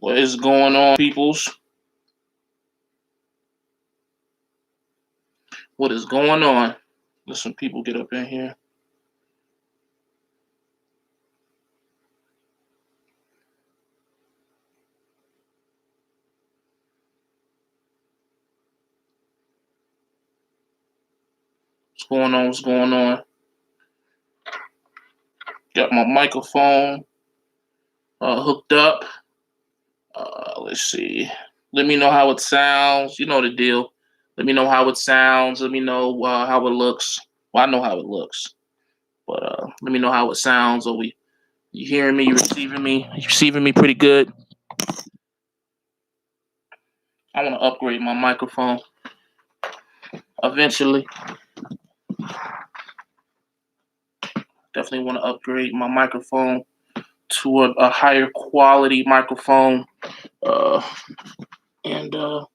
What is going on, peoples? What is going on? Let some people get up in here. What's going on? What's going on? Got my microphone hooked up. Let's see. Let me know how it sounds. You know the deal. Let me know how it sounds. Let me know how it looks. Well, I know how it looks, but let me know how it sounds. Are we? You hearing me? You receiving me? You receiving me pretty good? I want to upgrade my microphone eventually. Definitely want to upgrade my microphone to a higher quality microphone, uh, and so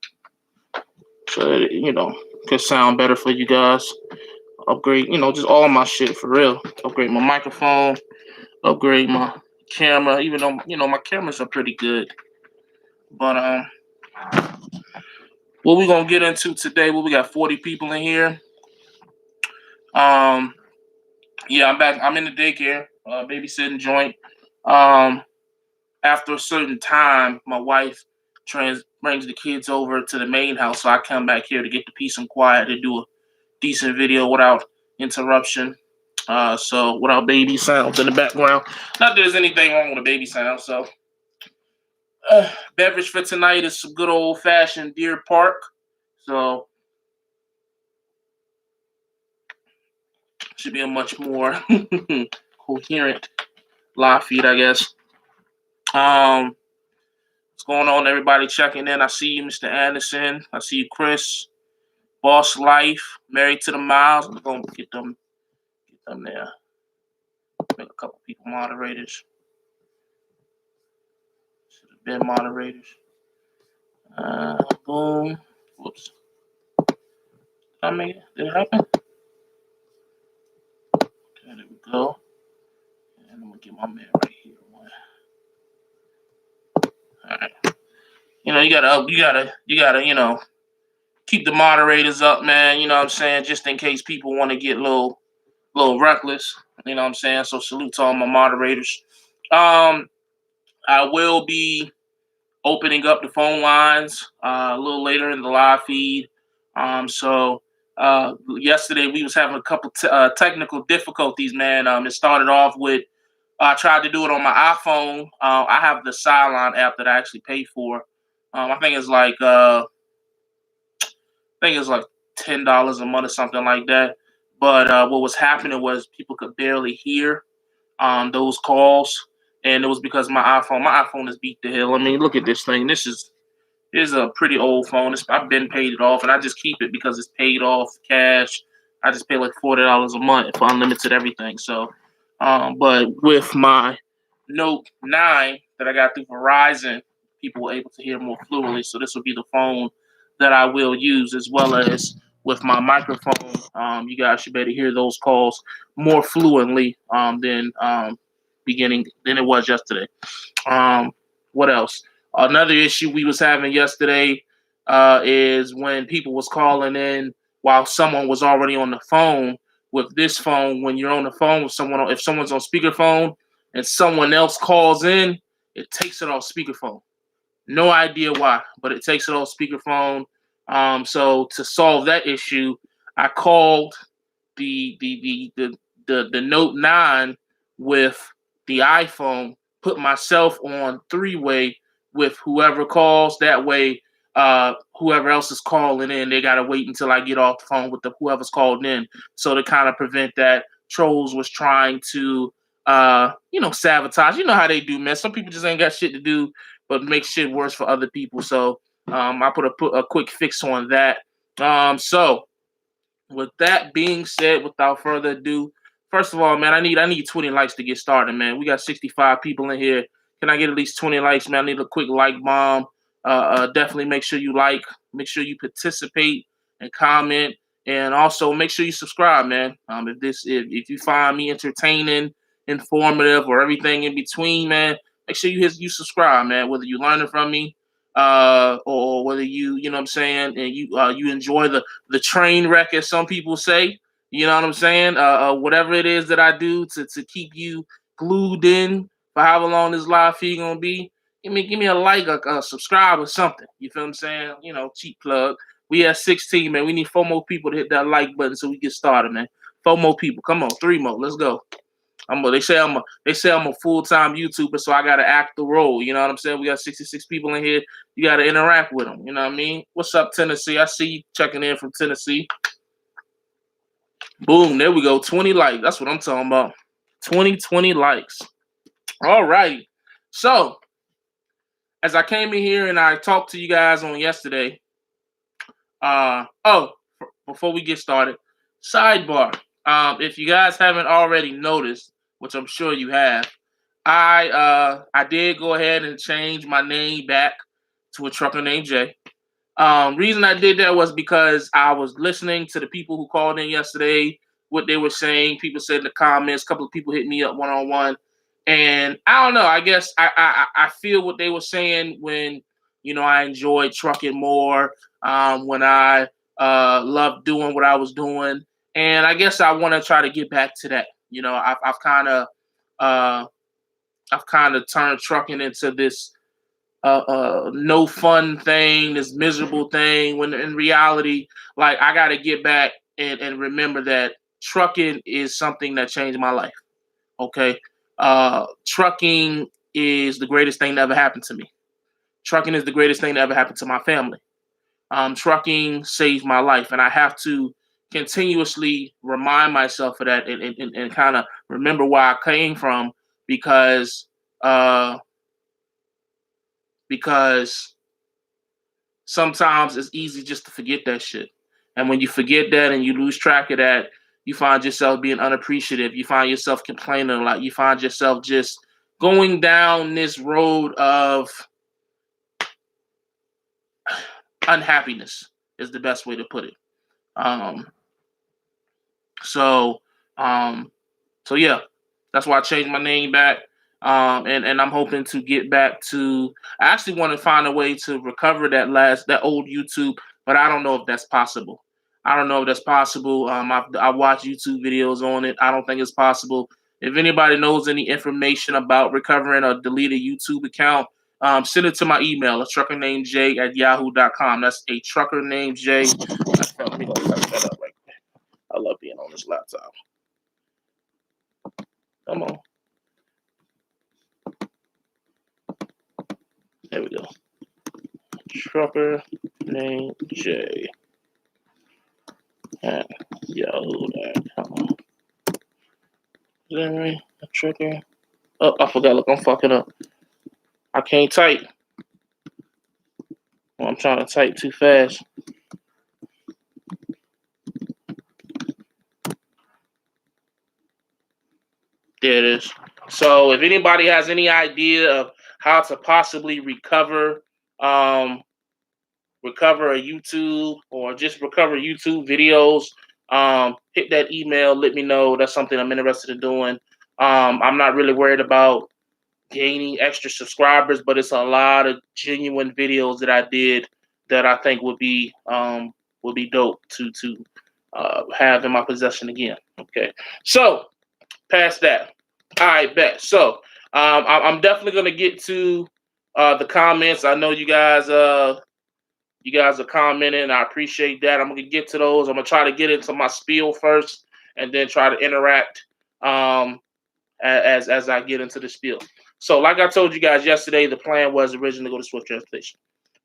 that could sound better for you guys. Upgrade, just all my shit for real. Upgrade my microphone, upgrade my camera. Even though my cameras are pretty good, but what we gonna get into today? Well, we got 40 people in here. Um, yeah, I'm back. I'm in the daycare, babysitting joint. Um, After a certain time, my wife brings the kids over to the main house, so I come back here to get the peace and quiet to do a decent video without interruption. So without baby sounds in the background. Not that there's anything wrong with a baby sound. So beverage for tonight is some good old fashioned Deer Park. So should be a much more coherent live feed, I guess. What's going on, everybody checking in? I see you, Mr. Anderson. I see you, Chris. Boss Life, Married to the Miles. I'm gonna get them there. Make a couple people moderators. Should have been moderators. Boom. Whoops. I mean, did it happen? Okay, there we go. And I'm gonna get my man right here. All right. You gotta, keep the moderators up, man. You know what I'm saying? Just in case people want to get a little reckless. You know what I'm saying? So salute to all my moderators. I will be opening up the phone lines a little later in the live feed. So yesterday we was having a couple technical difficulties, man. It started off with I tried to do it on my iPhone. I have the Cylon app that I actually pay for. I think it's like $10 a month or something like that. But what was happening was people could barely hear those calls, and it was because my iPhone is beat to hell. I mean, look at this thing. This is a pretty old phone. I've been paid it off, and I just keep it because it's paid off cash. I just pay like $40 a month for unlimited everything. So, but with my Note 9 that I got through Verizon, people were able to hear more fluently. So this will be the phone that I will use, as well as with my microphone. You guys should better hear those calls more fluently than it was yesterday. What else? Another issue we was having yesterday is when people was calling in while someone was already on the phone. With this phone, when you're on the phone with someone, if someone's on speakerphone and someone else calls in, it takes it off speakerphone. No idea why, but it takes it off speakerphone. So to solve that issue, I called the Note 9 with the iPhone, put myself on three-way with whoever calls. That way, whoever else is calling in, they gotta wait until I get off the phone with whoever's called in. So to kind of prevent that, trolls was trying to sabotage. You know how they do, man. Some people just ain't got shit to do but make shit worse for other people. So I put a quick fix on that. So with that being said, without further ado, first of all, man, I need 20 likes to get started, man. We got 65 people in here. Can I get at least 20 likes, man? I need a quick like bomb. Definitely make sure you like, make sure you participate and comment, and also make sure you subscribe, man. If you find me entertaining, informative, or everything in between, man, make sure you subscribe, man. Whether you learning from me, or whether you know what I'm saying, and you enjoy the train wreck, as some people say. You know what I'm saying? Whatever it is that I do to keep you glued in for however long this live feed gonna be. Give me a like, a subscribe, or something. You feel what I'm saying? You know, cheap plug. We at 16, man. We need 4 more people to hit that like button so we get started, man. 4 more people. Come on, 3 more. Let's go. They say I'm a full-time YouTuber, so I gotta act the role. You know what I'm saying? We got 66 people in here. You gotta interact with them. You know what I mean? What's up, Tennessee? I see you checking in from Tennessee. Boom, there we go. 20 likes. That's what I'm talking about. 20 likes. All right. So as I came in here and I talked to you guys on yesterday, before we get started, sidebar. If you guys haven't already noticed, which I'm sure you have, I did go ahead and change my name back to a trucker named Jay. Reason I did that was because I was listening to the people who called in yesterday, what they were saying. People said in the comments, a couple of people hit me up one-on-one. And I don't know, I guess I feel what they were saying when, I enjoyed trucking more, when I loved doing what I was doing. And I guess I want to try to get back to that. Uh, I've kind of turned trucking into this no fun thing, this miserable thing, when in reality, like, I got to get back and remember that trucking is something that changed my life. Okay. Trucking is the greatest thing that ever happened to me. Trucking is the greatest thing that ever happened to my family. Trucking saved my life, and I have to continuously remind myself of that, and kind of remember where I came from, because uh, because sometimes it's easy just to forget that shit. And when you forget that and you lose track of that, you find yourself being unappreciative. You find yourself complaining a lot. You find yourself just going down this road of unhappiness, is the best way to put it. Um, so, um, so yeah, that's why I changed my name back. And I'm hoping to get back to. I actually want to find a way to recover that old YouTube, but I don't know if that's possible. I don't know if that's possible. I watched YouTube videos on it. I don't think it's possible. If anybody knows any information about recovering a deleted YouTube account, send it to my email, a trucker named Jay at yahoo.com. That's a trucker named Jay. Let me go type that up right there. I love being on this laptop. Come on. There we go. Trucker named Jay at yahoo.com. Is that right? A trucker. Oh, I forgot. Look, I'm fucking up. I can't type. Well, I'm trying to type too fast. There it is. So if anybody has any idea of how to possibly recover a YouTube, or just recover YouTube videos, hit that email, let me know. That's something I'm interested in doing. I'm not really worried about gaining extra subscribers, but it's a lot of genuine videos that I did that I think would be dope to have in my possession again. Okay, so past that, all right, bet. So I'm definitely gonna get to the comments. I know you guys are commenting. I appreciate that. I'm gonna get to those. I'm gonna try to get into my spiel first, and then try to interact as I get into the spiel. So, like I told you guys yesterday, the plan was originally to go to Swift Transportation.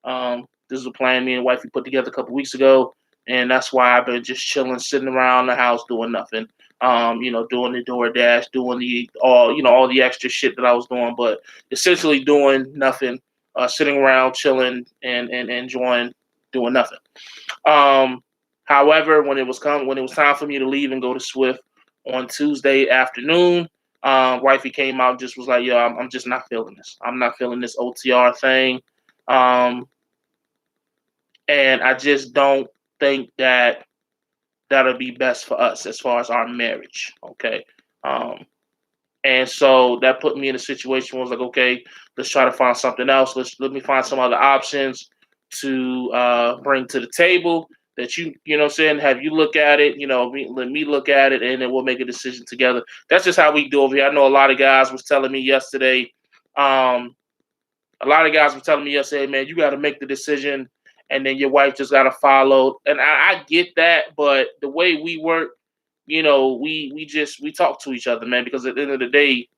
This is a plan me and wifey put together a couple weeks ago, and that's why I've been just chilling, sitting around the house doing nothing. Doing the DoorDash, doing all the extra shit that I was doing, but essentially doing nothing, sitting around, chilling, and enjoying doing nothing. However, when it was time for me to leave and go to Swift on Tuesday afternoon, wifey came out and just was like, "Yo, I'm just not feeling this. I'm not feeling this OTR thing." And I just don't think that that'll be best for us as far as our marriage. Okay. And so that put me in a situation where I was like, okay, let's try to find something else. Let me find some other options to bring to the table that you know what I'm saying, have you look at it, let me look at it, and then we'll make a decision together. That's just how we do over here. I know a lot of guys was telling me yesterday, um, man, you got to make the decision, and then your wife just got to follow. And I get that, but the way we work, we talk to each other, man, because at the end of the day,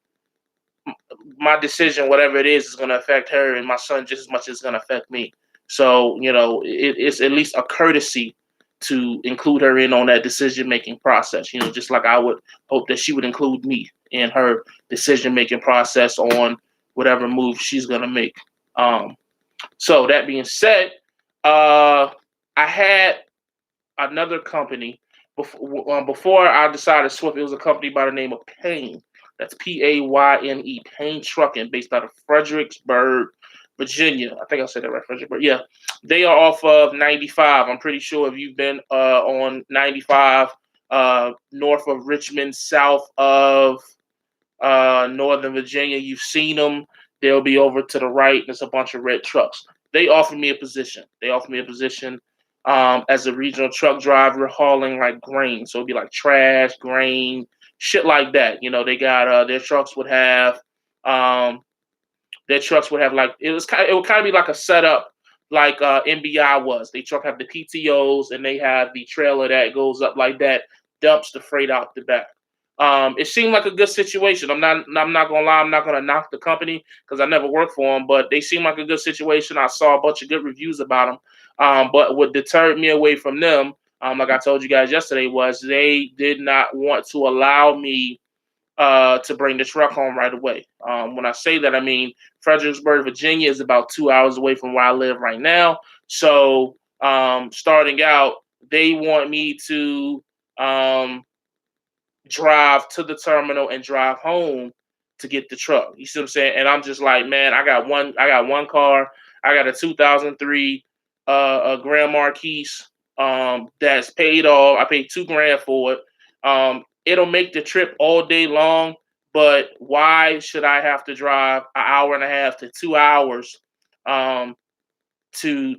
my decision, whatever it is going to affect her and my son just as much as it's going to affect me. So, it's at least a courtesy to include her in on that decision making process, just like I would hope that she would include me in her decision making process on whatever move she's going to make. So, that being said, I had another company before I decided Swift. It was a company by the name of Payne. That's Payne, Payne Trucking, based out of Fredericksburg, Virginia. I think I said that right, Fredericksburg. Yeah, they are off of 95. I'm pretty sure if you've been on 95, north of Richmond, south of Northern Virginia, you've seen them. They'll be over to the right. There's a bunch of red trucks. They offered me a position. As a regional truck driver, hauling like grain. So it'd be like trash, grain, shit like that. They got their trucks would have like it would kind of be like a setup like MBI was. They truck have the PTOs and they have the trailer that goes up like that, dumps the freight out the back. It seemed like a good situation. I'm not gonna lie. I'm not gonna knock the company because I never worked for them, but they seemed like a good situation. I saw a bunch of good reviews about them. But what deterred me away from them, like I told you guys yesterday, was they did not want to allow me to bring the truck home right away. When I say that, I mean Fredericksburg, Virginia is about 2 hours away from where I live right now. So starting out, they want me to drive to the terminal and drive home to get the truck. You see what I'm saying? And I'm just like, man, I got one car. I got a 2003 Grand Marquis that's paid off. I paid $2,000 for it. It'll make the trip all day long, but why should I have to drive an hour and a half to 2 hours to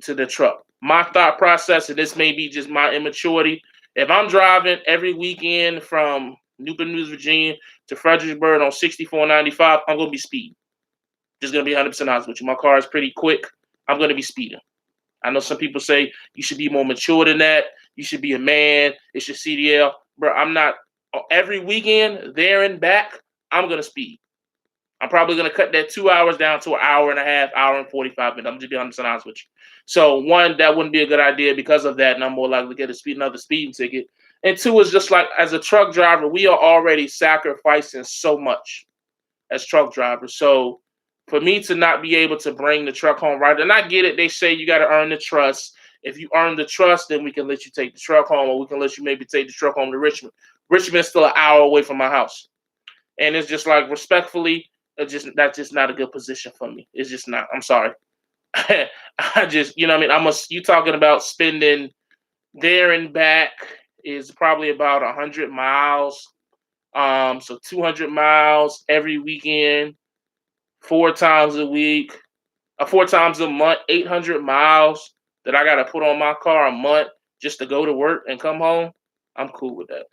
the truck? My thought process, and this may be just my immaturity, if I'm driving every weekend from Newport News, Virginia to Fredericksburg on 6495, I'm going to be speeding. Just going to be 100% honest with you. My car is pretty quick. I'm going to be speeding. I know some people say you should be more mature than that. You should be a man. It's your CDL. Bro, I'm not. Every weekend, there and back, I'm going to speed. I'm probably going to cut that 2 hours down to an hour and a half, hour and 45 minutes. I'm just being honest with you. So, one, that wouldn't be a good idea because of that, and I'm more likely to get another speeding ticket. And two, is just like as a truck driver, we are already sacrificing so much as truck drivers. So, for me to not be able to bring the truck home right, and I get it, they say you got to earn the trust. If you earn the trust, then we can let you take the truck home, or we can let you maybe take the truck home to Richmond. Richmond's still an hour away from my house. And it's just like, respectfully, that's just not a good position for me. It's just not. I'm sorry. I just, you know what I mean? You talking about spending there and back is probably about 100 miles. So 200 miles every weekend, 4 times a week, 4 times a month, 800 miles that I got to put on my car a month just to go to work and come home. I'm cool with that.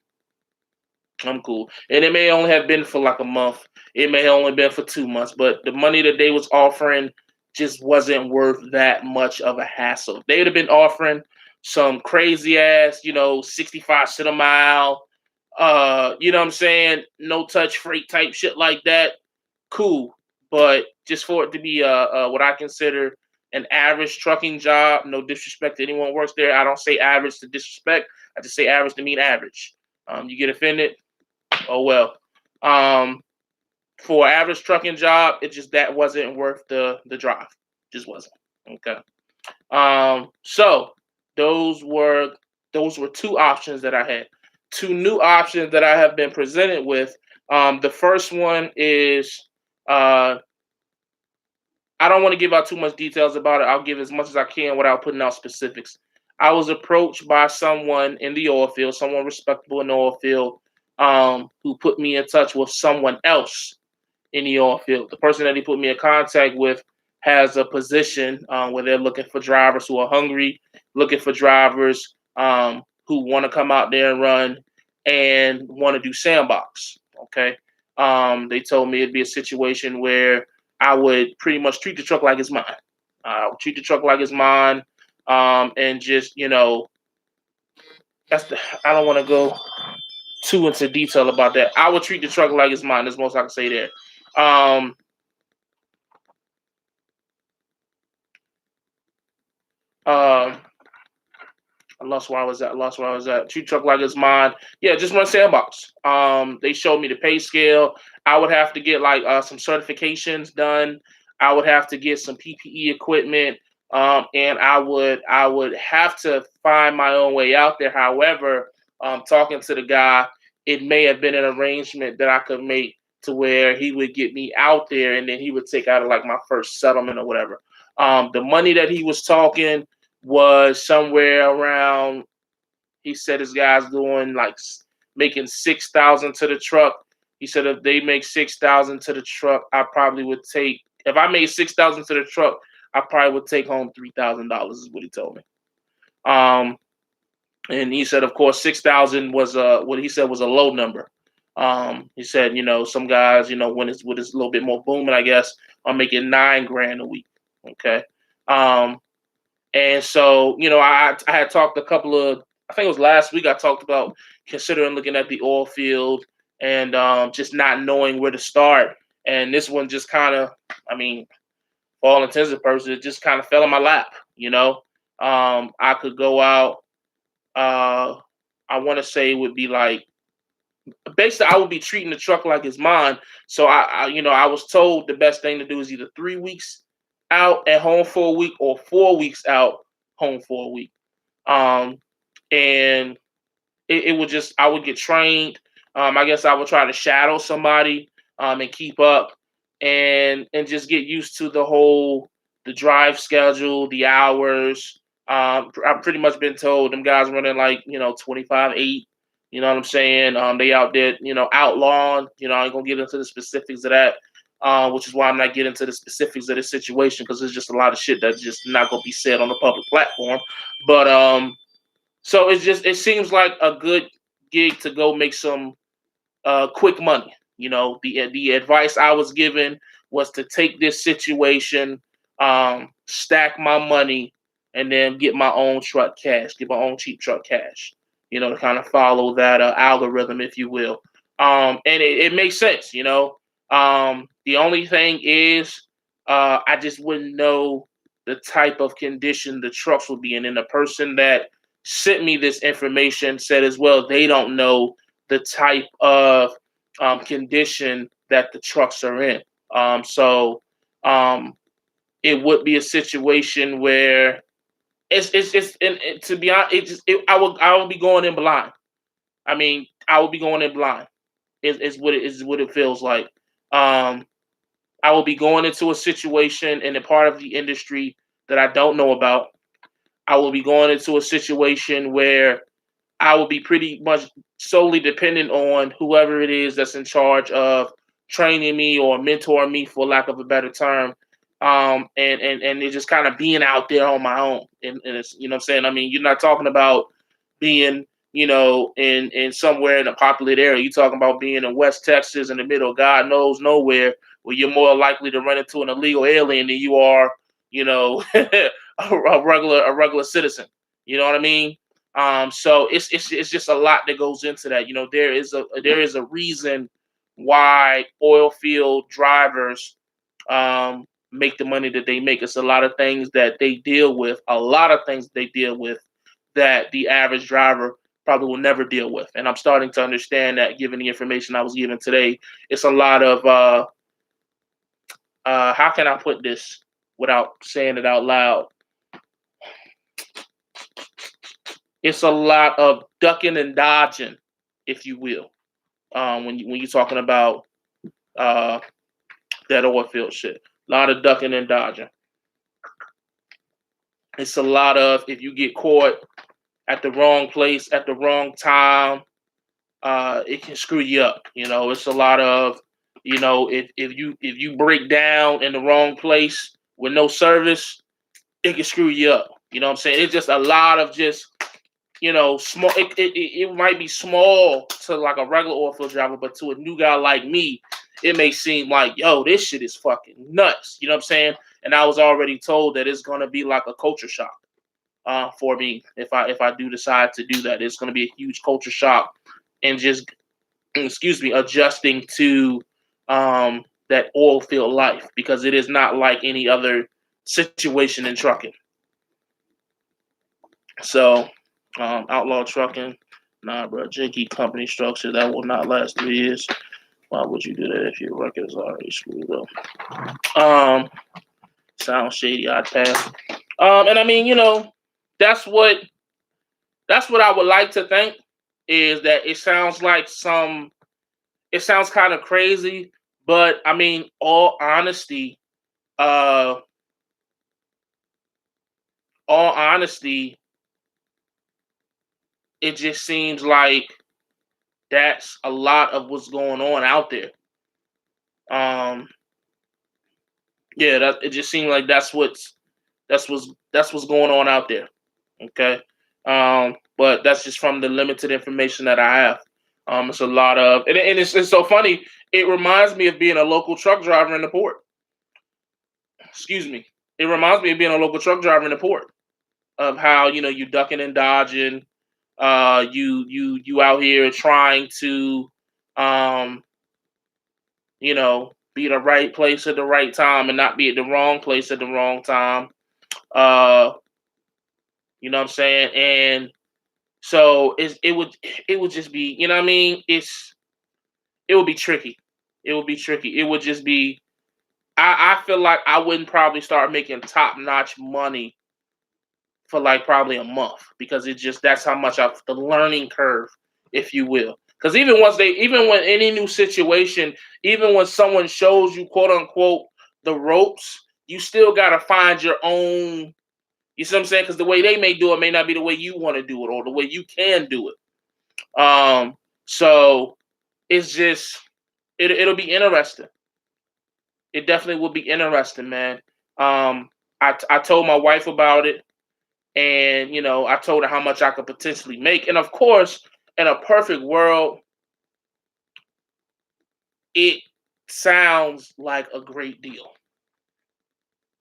I'm cool. And it may only have been for like a month. It may have only been for 2 months, but the money that they was offering just wasn't worth that much of a hassle. They would have been offering some crazy ass, 65 cents a mile, you know what I'm saying? No touch freight type shit like that. Cool. But just for it to be what I consider an average trucking job, no disrespect to anyone who works there. I don't say average to disrespect. I just say average to mean average. You get offended? Oh well. For an average trucking job, that wasn't worth the drive. Just wasn't. Okay. So those were 2 options that I had. 2 new options that I have been presented with. The first one is I don't want to give out too much details about it. I'll give as much as I can without putting out specifics. I was approached by someone in the oil field, someone respectable in the oil field, who put me in touch with someone else in the oil field. The person that he put me in contact with has a position where they're looking for drivers who are hungry, looking for drivers who want to come out there and run and want to do sandbox. Okay. They told me it'd be a situation where I would pretty much treat the truck like it's mine. I would treat the truck like it's mine, and just that's the. I don't want to go too into detail about that. I would treat the truck like it's mine. There's most I can say there. Um, um, I lost where I was at. Treat truck like it's mine. Yeah, just run sandbox. They showed me the pay scale. I would have to get like some certifications done. I would have to get some PPE equipment. And I would have to find my own way out there. However, talking to the guy, it may have been an arrangement that I could make to where he would get me out there and then he would take out of like my first settlement or whatever. The money that he was talking was somewhere around. He said his guy's doing like making 6,000 to the truck. He said if they make 6,000 to the truck, I probably would take. If I made 6,000 to the truck, I probably would take home $3,000. Is what he told me. Um, and he said, of course, 6,000 was what he said was a low number. He said, some guys, when it's a little bit more booming, I guess, are making 9 grand a week. Okay. And so, I had talked a couple of, I think it was last week, I talked about considering looking at the oil field and just not knowing where to start. And this one just kind of, for all intents and purposes, it just kind of fell in my lap. I could go out. I want to say it would be like, basically, I would be treating the truck like it's mine. So I was told the best thing to do is either 3 weeks out at home for a week or 4 weeks out home for a week. And it would just I would get trained. I guess I would try to shadow somebody and keep up and just get used to the drive schedule, the hours. I've pretty much been told them guys running like 25/8. You know what I'm saying? They out there, outlawing. I ain't gonna get into the specifics of that, which is why I'm not getting into the specifics of this situation because there's just a lot of shit that's just not gonna be said on the public platform. But so it seems like a good gig to go make some quick money. The advice I was given was to take this situation, stack my money, and then get my own truck cash, get my own cheap truck cash. To kind of follow that algorithm, if you will. And it makes sense. The only thing is, I just wouldn't know the type of condition the trucks would be in. And the person that sent me this information said as well they don't know the type of condition that the trucks are in. So it would be a situation where and to be honest, I will be going in blind. I will be going in blind. Is what it feels like. I will be going into a situation in a part of the industry that I don't know about. I will be going into a situation where I will be pretty much solely dependent on whoever it is that's in charge of training me or mentoring me, for lack of a better term. And it's just kind of being out there on my own. And it's, what I'm saying? You're not talking about being, in somewhere in a populated area. You're talking about being in West Texas in the middle of God knows nowhere, where you're more likely to run into an illegal alien than you are, a regular citizen. You know what I mean? So it's just a lot that goes into that. There is a reason why oil field drivers make the money that they make. It's a lot of things that they deal with, that the average driver probably will never deal with. And I'm starting to understand that, given the information I was given today. It's a lot of how can I put this without saying it out loud? It's a lot of ducking and dodging, if you will, when you're talking about that oil field shit. A lot of ducking and dodging. It's a lot of, if you get caught at the wrong place at the wrong time, it can screw you up. It's a lot of, if you break down in the wrong place with no service, it can screw you up. You know what I'm saying? It's just a lot of just, small. It might be small to like a regular oil field driver, but to a new guy like me, it may seem like, yo, this shit is fucking nuts. You know what I'm saying? And I was already told that it's gonna be like a culture shock for me if I do decide to do that. It's gonna be a huge culture shock, and just, excuse me, adjusting to that oil field life, because it is not like any other situation in trucking. So, outlaw trucking, nah, bro. Janky company structure that will not last 3 years. Why would you do that if your record is already screwed up? Sounds shady. I pass. And I mean, that's what that's what I would like to think, is that it sounds like some. It sounds kind of crazy, but I mean, uh, all honesty, it just seems like that's a lot of what's going on out there. Um, yeah, that it just seems like that's what's going on out there. Okay, but that's just from the limited information that I have. It's a lot of, and it's so funny. It reminds me of being a local truck driver in the port. Excuse me. It reminds me of being a local truck driver in the port, of how you ducking and dodging. You out here trying to, um, be the right place at the right time and not be at the wrong place at the wrong time. Uh, you know what I'm saying? And so it would just be, you know what I mean? It would be tricky. It would be tricky. It would just be. I feel like I wouldn't probably start making top notch money for like probably a month, because it just, that's how much of the learning curve, if you will. Because even when any new situation, even when someone shows you, quote unquote, the ropes, you still gotta find your own. You see what I'm saying? Because the way they may do it may not be the way you want to do it, or the way you can do it. So it's just, it'll be interesting. It definitely will be interesting, man. I told my wife about it, and I told her how much I could potentially make, and of course, in a perfect world, it sounds like a great deal.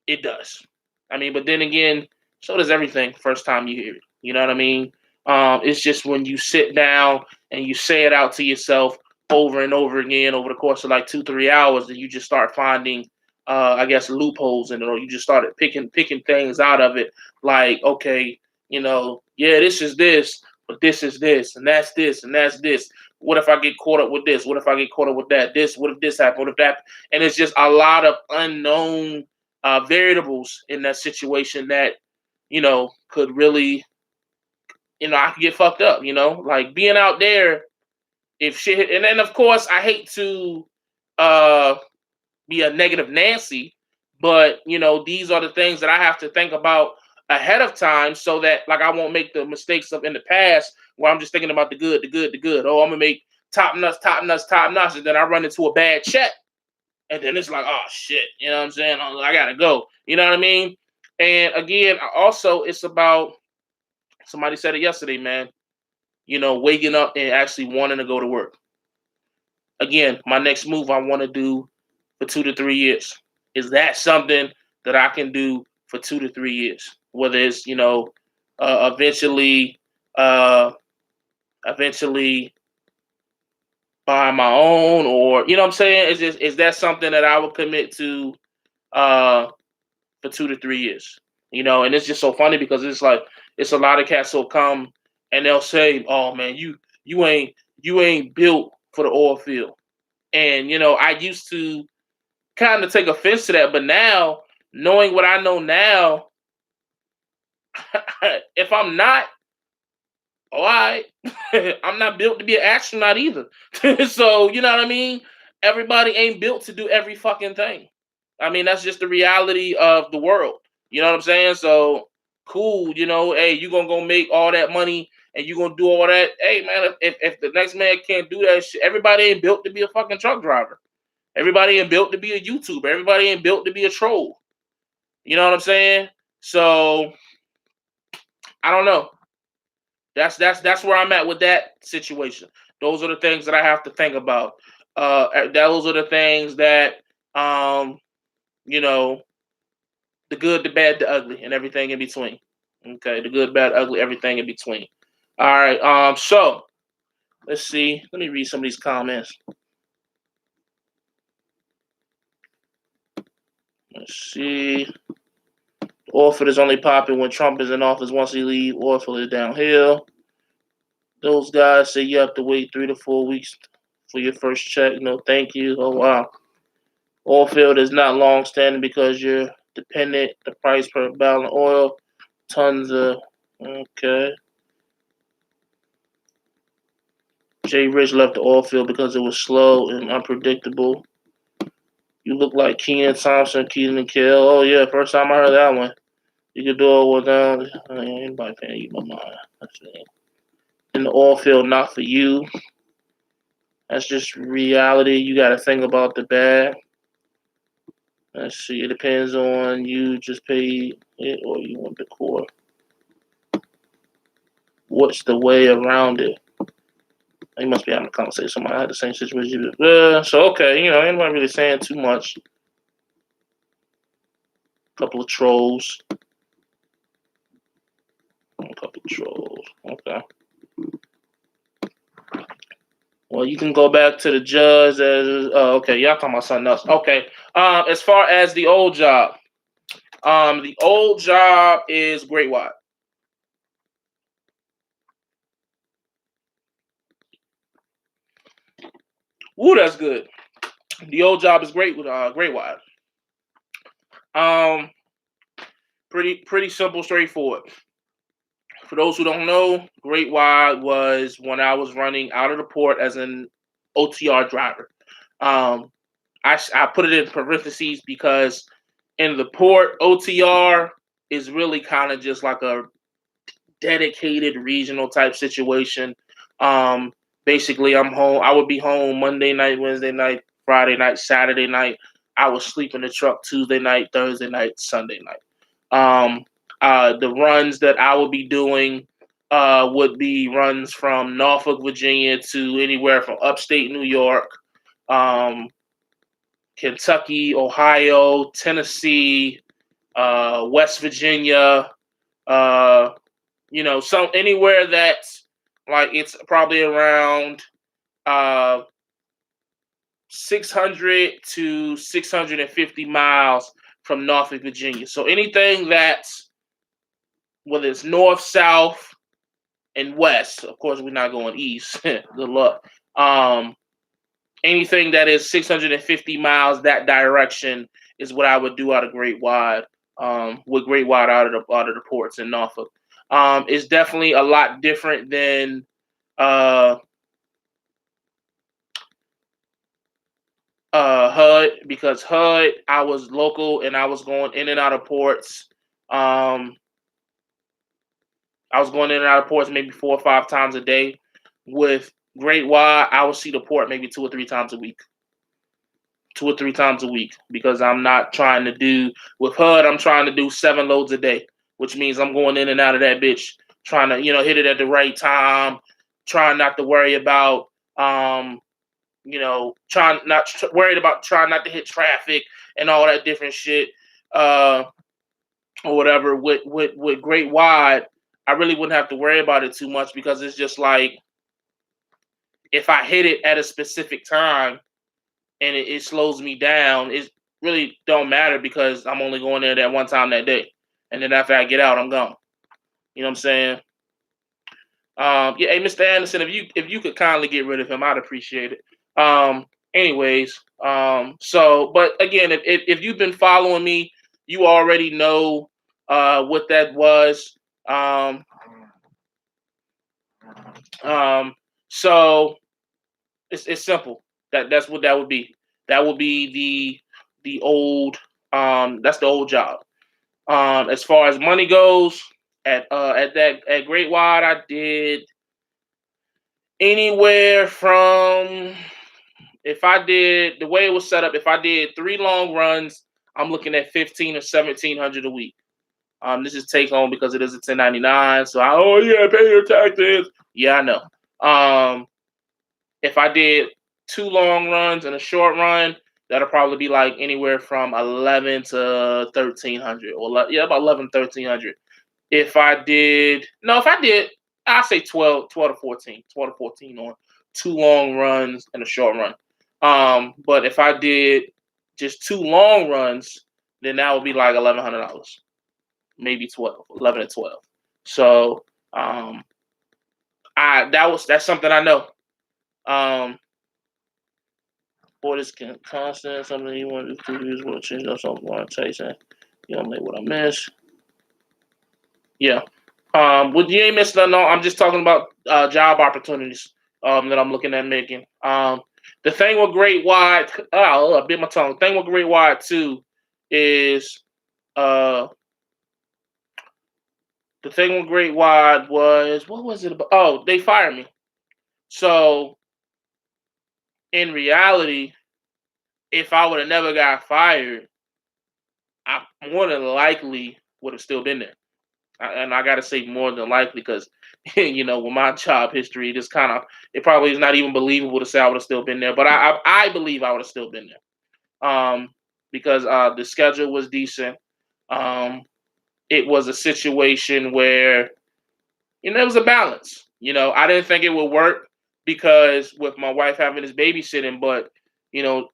It does. I mean, but then again, so does everything first time you hear it. You know what I mean? It's just when you sit down and you say it out to yourself over and over again over the course of like 2-3 hours, that you just start finding, I guess, loopholes in it, or you just started picking things out of it. Like, okay, yeah, this is this, but this is this, and that's this, and that's this. What if I get caught up with this? What if I get caught up with that? This, what if this happened? What if that? And it's just a lot of unknown variables in that situation that could really, I could get fucked up. Like being out there, if shit, and then of course I hate to uh be a negative Nancy, but these are the things that I have to think about ahead of time, so that like I won't make the mistakes of in the past, where I'm just thinking about the good, the good, the good. Oh, I'm gonna make top nuts, top nuts, top nuts, and then I run into a bad check, and then it's like, oh shit, you know what I'm saying? I gotta go. You know what I mean? And again, also it's about, somebody said it yesterday, man. Waking up and actually wanting to go to work. Again, my next move I want to do for 2 to 3 years. Is that something that I can do for 2 to 3 years? Whether it's eventually, uh, eventually buy my own, or what I'm saying, is that something that I would commit to uh, for 2 to 3 years? And it's just so funny, because it's like it's a lot of cats will come and they'll say, "Oh man, you ain't built for the oil field." And I used to kind of take offense to that, but now, knowing what I know now, if I'm not, all right, I'm not built to be an astronaut either. So you know what I mean? Everybody ain't built to do every fucking thing. I mean, that's just the reality of the world. You know what I'm saying? So cool, hey, you gonna go make all that money and you gonna do all that. Hey man, if the next man can't do that shit, everybody ain't built to be a fucking truck driver. Everybody ain't built to be a YouTuber. Everybody ain't built to be a troll. You know what I'm saying? So I don't know. That's where I'm at with that situation. Those are the things that I have to think about. Those are the things that you know, the good, the bad, the ugly, and everything in between. Okay, the good, bad, ugly, everything in between. All right. So let's see. Let me read some of these comments. Let's see. Oilfield is only popping when Trump is in office. Once he leaves, Oilfield is downhill. Those guys say you have to wait 3 to 4 weeks for your first check. No, thank you. Oh wow. Oilfield is not long standing because you're dependent. The price per barrel of oil, tons of okay. Jay Rich left the oilfield because it was slow and unpredictable. You look like Keenan Thompson, Keenan and Kill. Oh yeah, first time I heard that one. You could do it without anybody paying you my mind. That's it. In the oilfield, not for you. That's just reality. You got to think about the bad. Let's see. It depends on you. Just pay it or you want the core. What's the way around it? You must be having a conversation. Somebody had the same situation. So okay, ain't really saying too much. Couple of trolls. Okay. Well, you can go back to the judge as okay, y'all talking about something else. Okay. As far as the old job. The old job is Greenwire. Woo, that's good. The old job is great with Greenwire. Pretty simple, straightforward. For those who don't know, Greenwire was when I was running out of the port as an OTR driver. I put it in parentheses because in the port, OTR is really kind of just like a dedicated regional type situation. Basically, I'm home. I would be home Monday night, Wednesday night, Friday night, Saturday night. I would sleep in the truck Tuesday night, Thursday night, Sunday night. The runs that I would be doing would be runs from Norfolk, Virginia to anywhere from upstate New York, Kentucky, Ohio, Tennessee, West Virginia, so anywhere that's like it's probably around 600 to 650 miles from Norfolk, Virginia. So anything that's whether it's north, south, and west. Of course, we're not going east. Good luck. Anything that is 650 miles that direction is what I would do out of Great Wide. With Great Wide out of the ports in Norfolk. It's definitely a lot different than HUD, because HUD I was local and I was going in and out of ports. I was going in and out of ports maybe 4 or 5 times a day. With Great Wide, I would see the port maybe 2 or 3 times a week. 2 or 3 times a week, because I'm not trying to do with HUD. I'm trying to do 7 loads a day, which means I'm going in and out of that bitch, trying to hit it at the right time, trying not to worry about trying not to hit traffic and all that different shit or whatever. With Great Wide, I really wouldn't have to worry about it too much, because it's just like if I hit it at a specific time and it slows me down, it really don't matter, because I'm only going there that one time that day. And then after I get out, I'm gone. You know what I'm saying? Hey, Mr. Anderson, if you could kindly get rid of him, I'd appreciate it. Anyways, but again, if you've been following me, you already know what that was. So it's simple. That's what that would be. That would be the old that's the old job. As far as money goes, At Great Wide, I did anywhere from, if I did the way it was set up, if I did 3 long runs, I'm looking at 15 or 1,700 a week. This is take home because it is a 1099. So oh yeah, pay your taxes. Yeah, I know. If I did 2 long runs and a short run, that'll probably be like anywhere from 11 to 1,300, or yeah, about 11 1,300. If I did, I say 12 to 14, 12 to 14 on 2 long runs and a short run. But if I did just 2 long runs, then that would be like $1,100, maybe 12, 11 and 12. So that's something I know. Boy, this constant something you want to do. Previous will change or something. Want to chase it. You don't make what I miss. Yeah. Well, you ain't missed nothing. No, I'm just talking about job opportunities that I'm looking at making. The thing with Great Wide, I bit my tongue. The thing with Great Wide too is the thing with Great Wide was, what was it about? Oh, they fired me. So in reality, if I would have never got fired, I more than likely would have still been there. And I got to say more than likely because, with my job history, it probably is not even believable to say I would have still been there. But I believe I would have still been there, because the schedule was decent. It was a situation where, it was a balance. I didn't think it would work because with my wife having this babysitting, but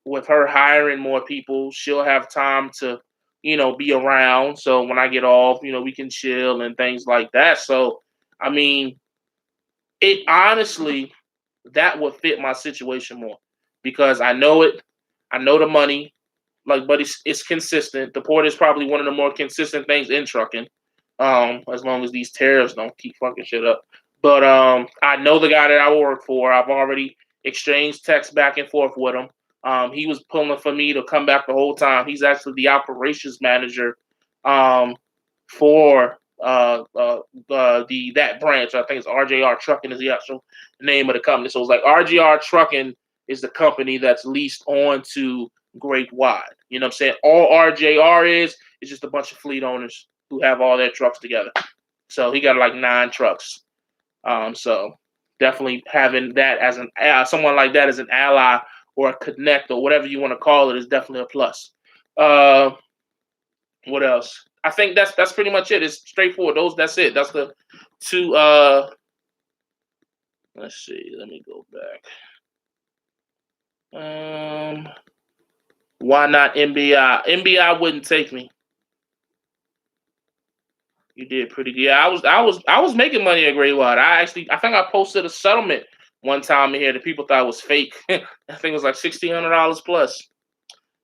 with her hiring more people, she'll have time to, be around. So when I get off, we can chill and things like that. So, I mean, it honestly, that would fit my situation more because I know it. I know the money, but it's consistent. The port is probably one of the more consistent things in trucking. As long as these tariffs don't keep fucking shit up. But I know the guy that I work for. I've already exchanged texts back and forth with him. He was pulling for me to come back the whole time. He's actually the operations manager for that branch. I think it's RJR Trucking is the actual name of the company. So it's like RJR Trucking is the company that's leased on to Great Wide. You know what I'm saying? All RJR is just a bunch of fleet owners who have all their trucks together. So he got like 9 trucks. So definitely having that as someone like that as an ally or a connect or whatever you want to call it is definitely a plus. What else? I think that's pretty much it. It's straightforward. That's it. That's the 2. Let's see. Let me go back. Why not MBI? MBI wouldn't take me. You did pretty good. Yeah, I was making money at Great Wide. I think I posted a settlement one time in here that people thought was fake. I think it was like $1,600 plus.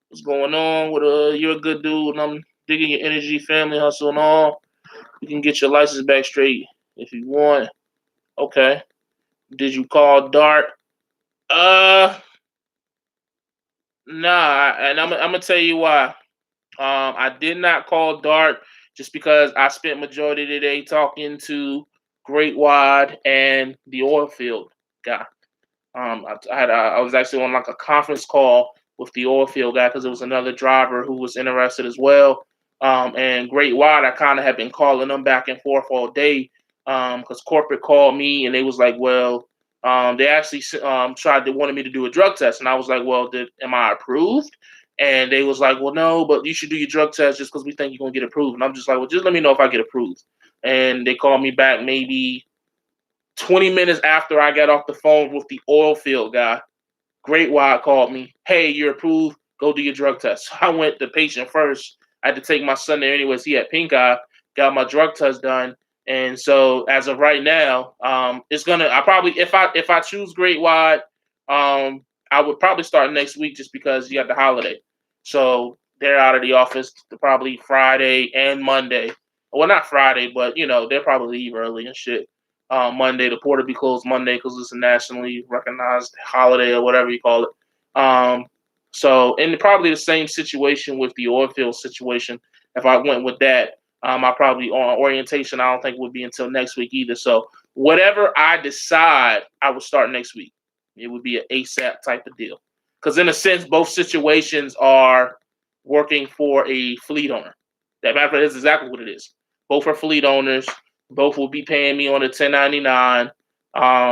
What's going on with you're a good dude and I'm digging your energy, family hustle and all. You can get your license back straight if you want. Okay. Did you call Dart? Nah, and I'm gonna tell you why. I did not call Dart just because I spent majority of the day talking to Great Wide and the Oilfield guy. I was actually on like a conference call with the Oilfield guy because it was another driver who was interested as well. And Great Wide, I kind of had been calling them back and forth all day because corporate called me and they was like, well, they actually wanted me to do a drug test, and I was like, well, am I approved? And they was like, well, no, but you should do your drug test just because we think you're gonna get approved. And I'm just like, well, just let me know if I get approved. And they called me back maybe 20 minutes after I got off the phone with the Oilfield guy. Great Wide called me. Hey, you're approved. Go do your drug test. So I went to patient first. I had to take my son there anyways. He had pink eye. Got my drug test done. And so as of right now, it's gonna. I probably if I choose Great Wide, I would probably start next week just because you got the holiday. So they're out of the office probably Friday and Monday. Well, not Friday, but they'll probably leave early and shit. Monday, the port will be closed Monday because it's a nationally recognized holiday or whatever you call it. So, and probably the same situation with the Oilfield situation if I went with that. I probably on orientation. I don't think would be until next week either. So whatever I decide, I will start next week. It would be an ASAP type of deal. Because in a sense, both situations are working for a fleet owner. That matter of fact, that's exactly what it is. Both are fleet owners. Both will be paying me on a 1099.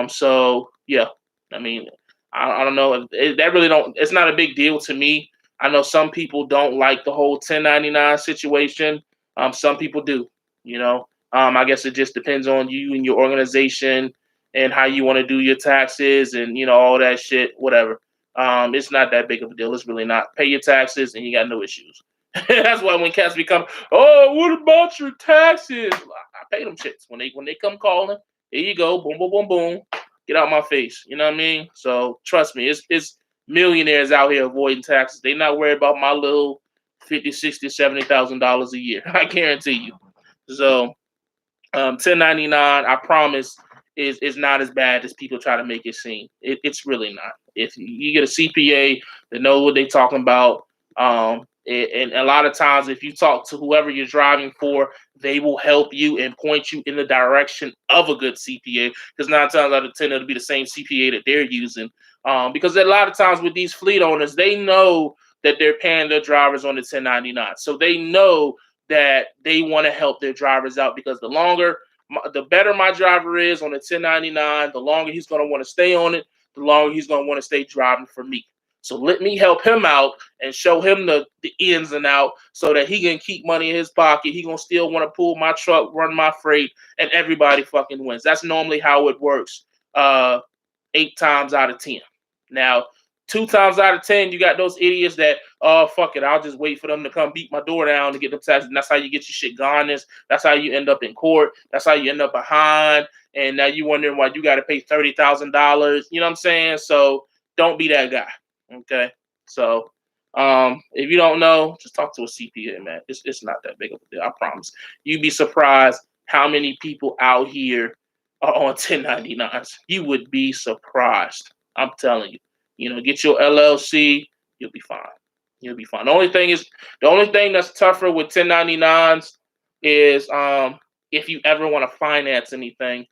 So yeah, I mean, I don't know. That really don't. It's not a big deal to me. I know some people don't like the whole 1099 situation. Some people do. You know, I guess it just depends on you and your organization and how you want to do your taxes and all that shit. Whatever. It's not that big of a deal. It's really not. Pay your taxes and you got no issues. That's why when cats become, oh, what about your taxes? I pay them shits when they come calling. Here you go, boom, boom, boom, boom. Get out my face. You know what I mean? So trust me, it's millionaires out here avoiding taxes. They not worried about my little 50, 60, $70,000 a year. I guarantee you. So 1099, I promise, is not as bad as people try to make it seem. It's really not. If you get a CPA that know what they're talking about, and a lot of times if you talk to whoever you're driving for, they will help you and point you in the direction of a good CPA. Because 9 times out of 10, it'll be the same CPA that they're using. Because a lot of times with these fleet owners, they know that they're paying their drivers on the 1099, so they know that they want to help their drivers out because the better my driver is on the 1099, the longer he's going to want to stay on it, the longer he's going to want to stay driving for me. So let me help him out and show him the ins and out so that he can keep money in his pocket. He going to still want to pull my truck, run my freight, and everybody fucking wins. That's normally how it works 8 times out of 10. Now, 2 times out of 10, you got those idiots that, oh, fuck it, I'll just wait for them to come beat my door down to get them taxes. And that's how you get your shit garnished. That's how you end up in court. That's how you end up behind. And now you wondering why you got to pay $30,000. You know what I'm saying? So don't be that guy. Okay. So if you don't know, just talk to a CPA, man. It's not that big of a deal. I promise. You'd be surprised how many people out here are on 1099s. You would be surprised. I'm telling you. Get your LLC, you'll be fine. You'll be fine. The only thing that's tougher with 1099s is if you ever want to finance anything,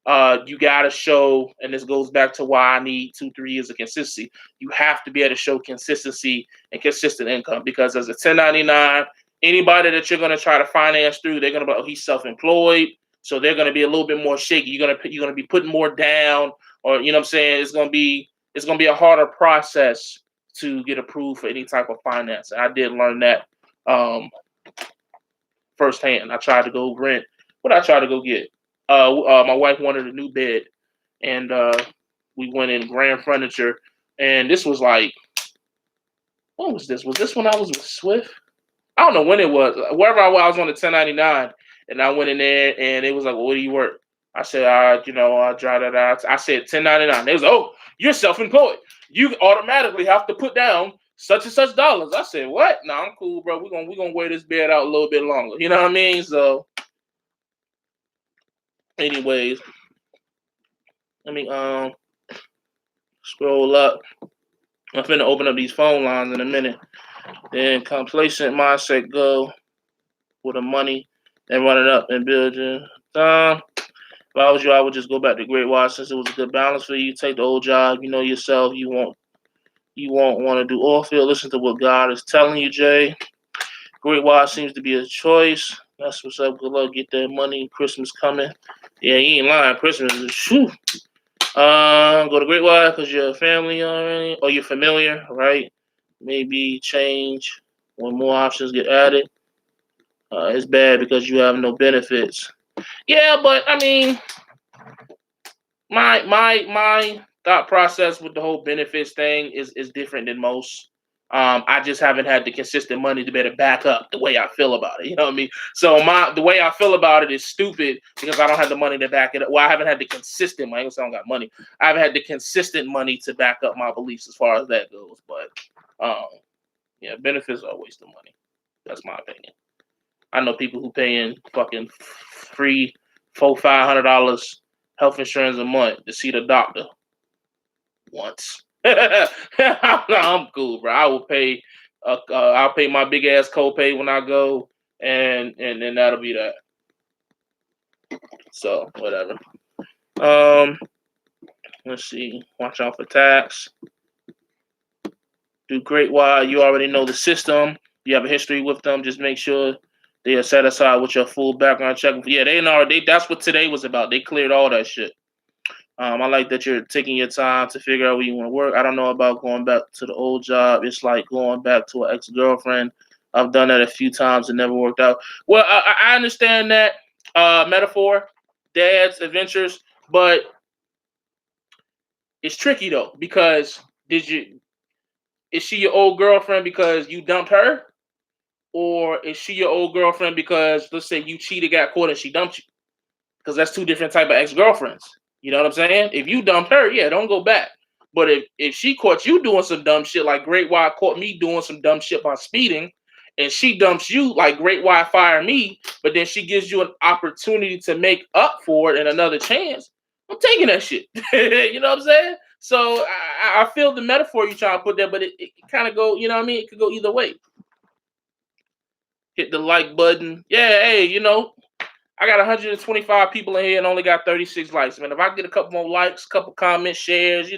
you gotta show, and this goes back to why I need 2-3 years of consistency. You have to be able to show consistency and consistent income, because as a 1099, anybody that you're gonna try to finance through, they're gonna be, oh, he's self-employed, so they're gonna be a little bit more shaky. You're gonna be putting more down, or you know what I'm saying, it's gonna be a harder process to get approved for any type of finance. And I did learn that firsthand. I tried to go rent. What I tried to go get? My wife wanted a new bed, and we went in Grand Furniture. And this was like, what was this? Was this when I was with Swift? I don't know when it was. Wherever I was on the 1099, and I went in there, and it was like, well, what do you work? I said, I drive that out. I said 1099. They was, oh, you're self-employed. You automatically have to put down such and such dollars. I said, what? No, I'm cool, bro. We're gonna wear this bed out a little bit longer. You know what I mean? So, anyways, let me scroll up. I'm finna open up these phone lines in a minute. Then complacent mindset go with the money and run it up and build your time. If I was you, I would just go back to Greenwire since it was a good balance for you. Take the old job. You know yourself. You won't want to do Oilfield. Listen to what God is telling you, Jay. Greenwire seems to be a choice. That's what's up. Good luck. Get that money. Christmas coming. Yeah, you ain't lying. Christmas is shoo. Go to Greenwire because you're a family already, or you're familiar, right? Maybe change when more options get added. It's bad because you have no benefits. Yeah, but I mean, my thought process with the whole benefits thing is different than most. I just haven't had the consistent money to be able to back up the way I feel about it. You know what I mean? So the way I feel about it is stupid because I don't have the money to back it up. Well, I haven't had the consistent money. I don't got money. I haven't had the consistent money to back up my beliefs as far as that goes. But yeah, benefits are a waste of money. That's my opinion. I know people who paying fucking free $400-$500 health insurance a month to see the doctor once. I'm cool, bro. I will pay. I'll pay my big ass copay when I go. and then that'll be that. So whatever. Let's see. Watch out for tax. Do Greenwire. You already know the system. You have a history with them. Just make sure they are satisfied with your full background check. Yeah, they know. That's what today was about. They cleared all that shit. I like that you're taking your time to figure out where you want to work. I don't know about going back to the old job. It's like going back to an ex-girlfriend. I've done that a few times and never worked out. Well, I understand that metaphor, dad's adventures, but it's tricky though because is she your old girlfriend because you dumped her, or is she your old girlfriend because let's say you cheated, got caught, and she dumped you? Because that's two different type of ex-girlfriends. You know what I'm saying? If you dumped her, yeah, don't go back. But if she caught you doing some dumb shit, like Great White caught me doing some dumb shit by speeding, and she dumps you like Great White fired me, but then she gives you an opportunity to make up for it and another chance, I'm taking that shit. You know what I'm saying? So I feel the metaphor you trying to put there, but it kind of go, you know what I mean? It could go either way. Hit the like button. Yeah, hey, I got 125 people in here and only got 36 likes. Man, if I get a couple more likes, couple comments, shares,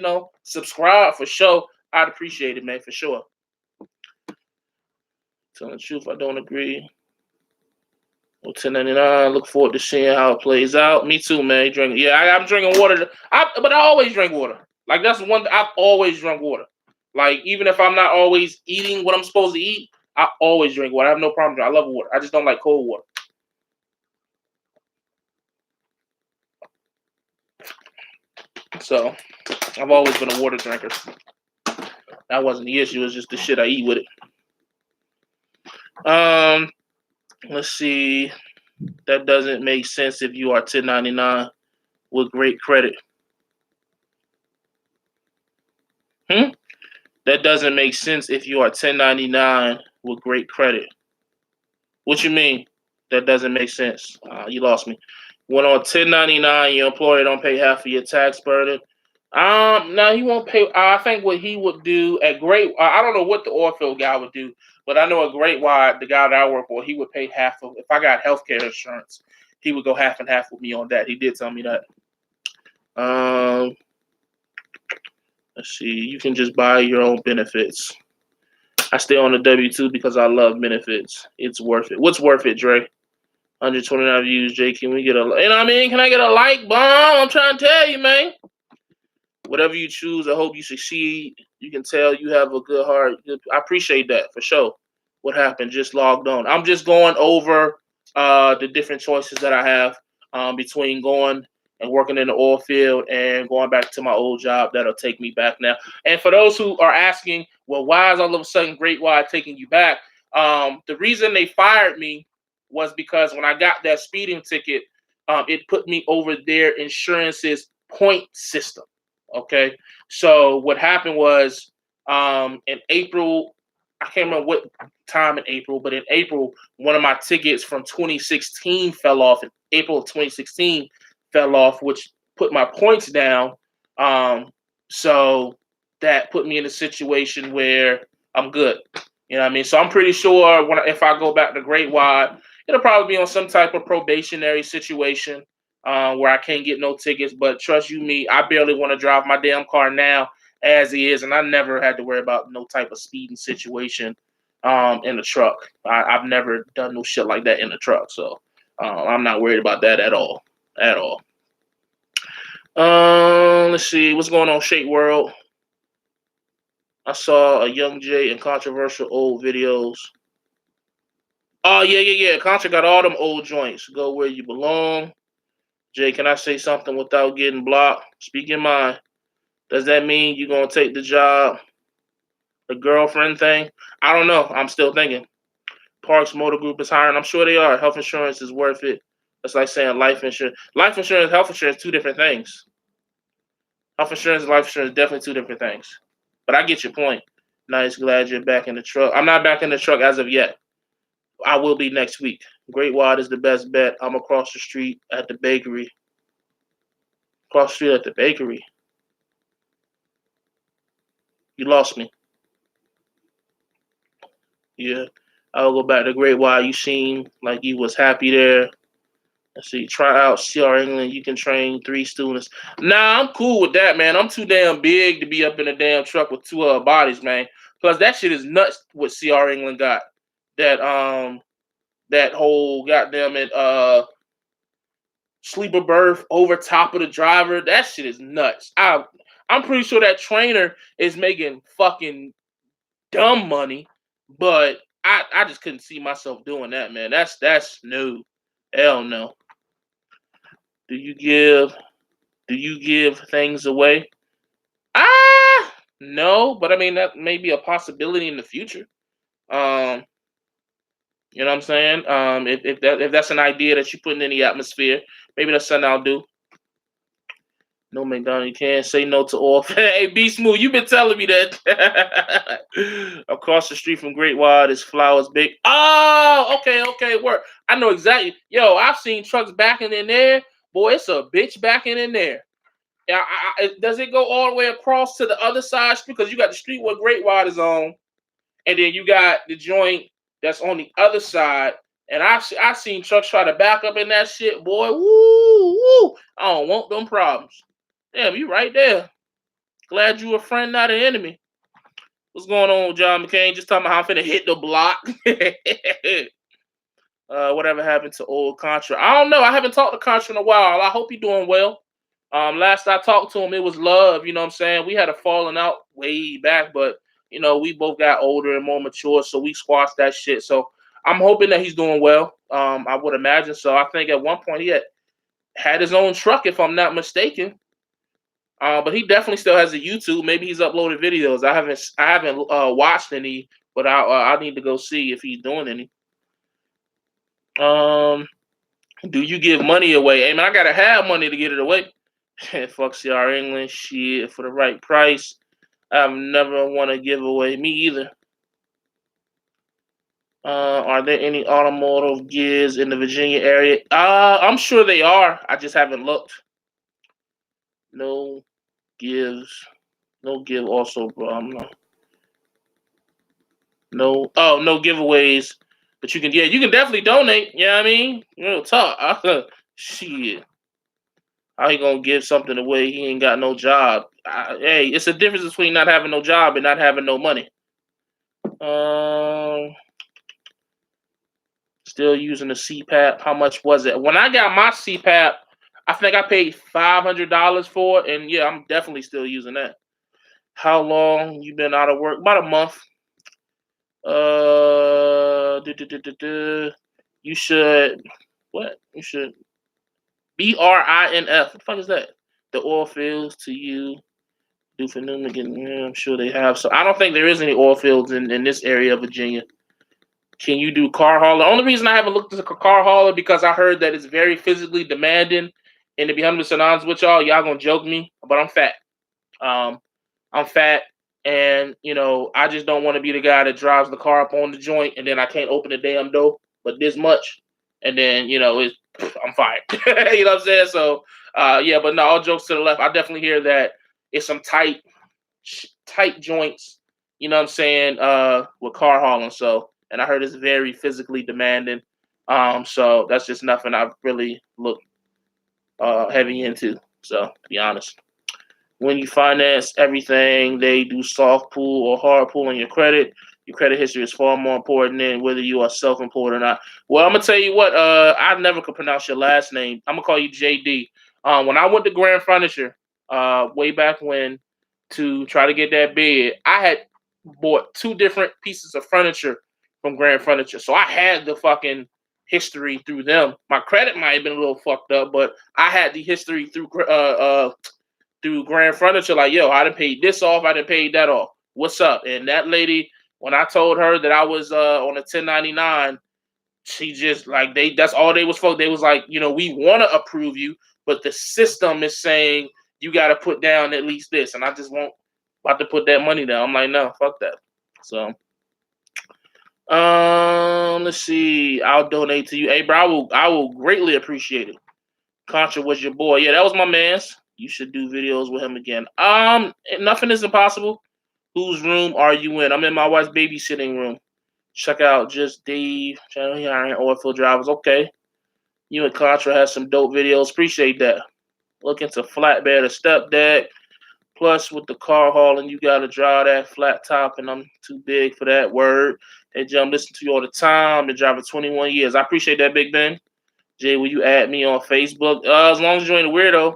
subscribe for sure, I'd appreciate it, man, for sure. Telling the truth, I don't agree. Well, 1099. Look forward to seeing how it plays out. Me too, man. I'm drinking water. But I always drink water. Like that's one. I've always drunk water. Like even if I'm not always eating what I'm supposed to eat, I always drink water. I have no problem. I love water. I just don't like cold water. So I've always been a water drinker. That wasn't the issue. It was just the shit I eat with it. Let's see. That doesn't make sense if you are 1099 with great credit. That doesn't make sense if you are 1099 with great credit. What you mean? That doesn't make sense. You lost me. When on 1099, your employer don't pay half of your tax burden. No, he won't pay. I think what he would do at Great, I don't know what the Oilfield guy would do, but I know a Greenwire, the guy that I work for, he would pay half of. If I got healthcare insurance, he would go half and half with me on that. He did tell me that. Let's see. You can just buy your own benefits. I stay on the W-2 because I love benefits. It's worth it. What's worth it, Dre? 129 views, Jay. Can we get a, Can I get a like bomb? I'm trying to tell you, man. Whatever you choose, I hope you succeed. You can tell you have a good heart. I appreciate that for sure. What happened? Just logged on. I'm just going over the different choices that I have between going and working in the oil field and going back to my old job that'll take me back now. And for those who are asking, well, why is all of a sudden Greenwire taking you back? The reason they fired me was because when I got that speeding ticket, it put me over their insurance's point system. Okay, so what happened was in April, I can't remember what time in April, but in April, one of my tickets from 2016 fell off. In April of 2016 fell off, which put my points down. So that put me in a situation where I'm good. You know what I mean? So I'm pretty sure if I go back to Great Wide, it'll probably be on some type of probationary situation where I can't get no tickets. But trust you me, I barely want to drive my damn car now as is, and I never had to worry about no type of speeding situation in the truck. I've never done no shit like that in the truck, so I'm not worried about that at all. At all. Let's see what's going on, Shake World. I saw a Young Jay and controversial old videos. Oh yeah. Contra got all them old joints. Go where you belong. Jay, can I say something without getting blocked? Speak your mind. Does that mean you're gonna take the job? The girlfriend thing? I don't know. I'm still thinking. Parks Motor Group is hiring. I'm sure they are. Health insurance is worth it. That's like saying life insurance. Life insurance, health insurance, two different things. Health insurance and life insurance, definitely two different things. But I get your point. Nice, glad you're back in the truck. I'm not back in the truck as of yet. I will be next week. Great Wide is the best bet. I'm across the street at the bakery. Across the street at the bakery. You lost me. Yeah. I'll go back to Greenwire. You seem like you was happy there. Let's see. Try out CR England. You can train 3 students. Nah, I'm cool with that, man. I'm too damn big to be up in a damn truck with 2 bodies, man. Plus, that shit is nuts. What CR England got that whole goddamn it sleeper berth over top of the driver. That shit is nuts. I'm pretty sure that trainer is making fucking dumb money, but I just couldn't see myself doing that, man. That's no. Hell no. Do you give things away? No, but I mean that may be a possibility in the future. Um, you know what I'm saying? If that's an idea that you're putting in the atmosphere, maybe that's something I'll do. No, McDonald, you can't say no to all. Hey, B Smooth, you've been telling me that. Across the street from Great Wide is Flowers Big. Oh, okay, work. I know exactly. Yo, I've seen trucks backing in there. Boy, it's a bitch backing in there. Does it go all the way across to the other side? Because you got the street where Great Wide is on, and then you got the joint that's on the other side. And I seen trucks try to back up in that shit, boy. Woo! I don't want them problems. Damn, you right there. Glad you a friend, not an enemy. What's going on, John McCain? Just talking about how I'm finna hit the block. Whatever happened to old Contra? I don't know. I haven't talked to Contra in a while. I hope he's doing well. Last I talked to him, it was love. You know what I'm saying? We had a falling out way back, but we both got older and more mature, so we squashed that shit. So I'm hoping that he's doing well. I would imagine so. I think at one point he had his own truck, if I'm not mistaken. But he definitely still has a YouTube. Maybe he's uploaded videos. I haven't watched any, but I need to go see if he's doing any. Do you give money away? Hey man, I gotta have money to get it away. Fuck CR England, shit, for the right price. I've never want to give away. Me either. Are there any automotive gears in the Virginia area? I'm sure they are. I just haven't looked. No gives. No give also, bro. I'm not. No. Oh, no giveaways. But you can definitely donate. You know what I mean? Real talk. Shit. How he gonna give something away? He ain't got no job. Hey, it's a difference between not having no job and not having no money. Still using the CPAP. How much was it? When I got my CPAP, I think I paid $500 for it, and yeah, I'm definitely still using that. How long you been out of work? About a month. You should what? You should BRINF. What the fuck is that? The oil fields to you. Do for Newman. Yeah, I'm sure they have. So I don't think there is any oil fields in this area of Virginia. Can you do car hauler? The only reason I haven't looked at a car hauler because I heard that it's very physically demanding. And to be 100% honest with y'all gonna joke me, but I'm fat. I'm fat, and I just don't want to be the guy that drives the car up on the joint and then I can't open the damn door, but this much, and then I'm fine. You know what I'm saying? So yeah, but no, all jokes to the left. I definitely hear that it's some tight joints. You know what I'm saying? With car hauling. So, and I heard it's very physically demanding. So that's just nothing I've really looked heavy into. So, to be honest. When you finance everything, they do soft pull or hard pull on your credit. Your credit history is far more important than whether you are self-employed or not. Well, I'm gonna tell you what. I never could pronounce your last name. I'm gonna call you JD. When I went to Grand Furniture, way back when, to try to get that bed, I had bought 2 different pieces of furniture from Grand Furniture, so I had the fucking history through them. My credit might have been a little fucked up, but I had the history through Grand Furniture, like, yo, I done paid this off, I done paid that off. What's up? And that lady, when I told her that I was on a 1099, she just that's all they was for. They was like, we want to approve you, but the system is saying you got to put down at least this, and I just won't about to put that money down. I'm like, no, fuck that. So, let's see. I'll donate to you. Hey, bro, I will greatly appreciate it. Contra was your boy. Yeah, that was my man's. You should do videos with him again. Nothing is impossible. Whose room are you in? I'm in my wife's babysitting room. Check out Just Dave channel here on Oilfield Drivers. Okay. You and Contra has some dope videos. Appreciate that. Look into flatbed or step deck. Plus, with the car hauling, you got to drive that flat top, and I'm too big for that word. Hey, Jay, I'm listening to you all the time. Been driving 21 years. I appreciate that, Big Ben. Jay, will you add me on Facebook? As long as you ain't a weirdo.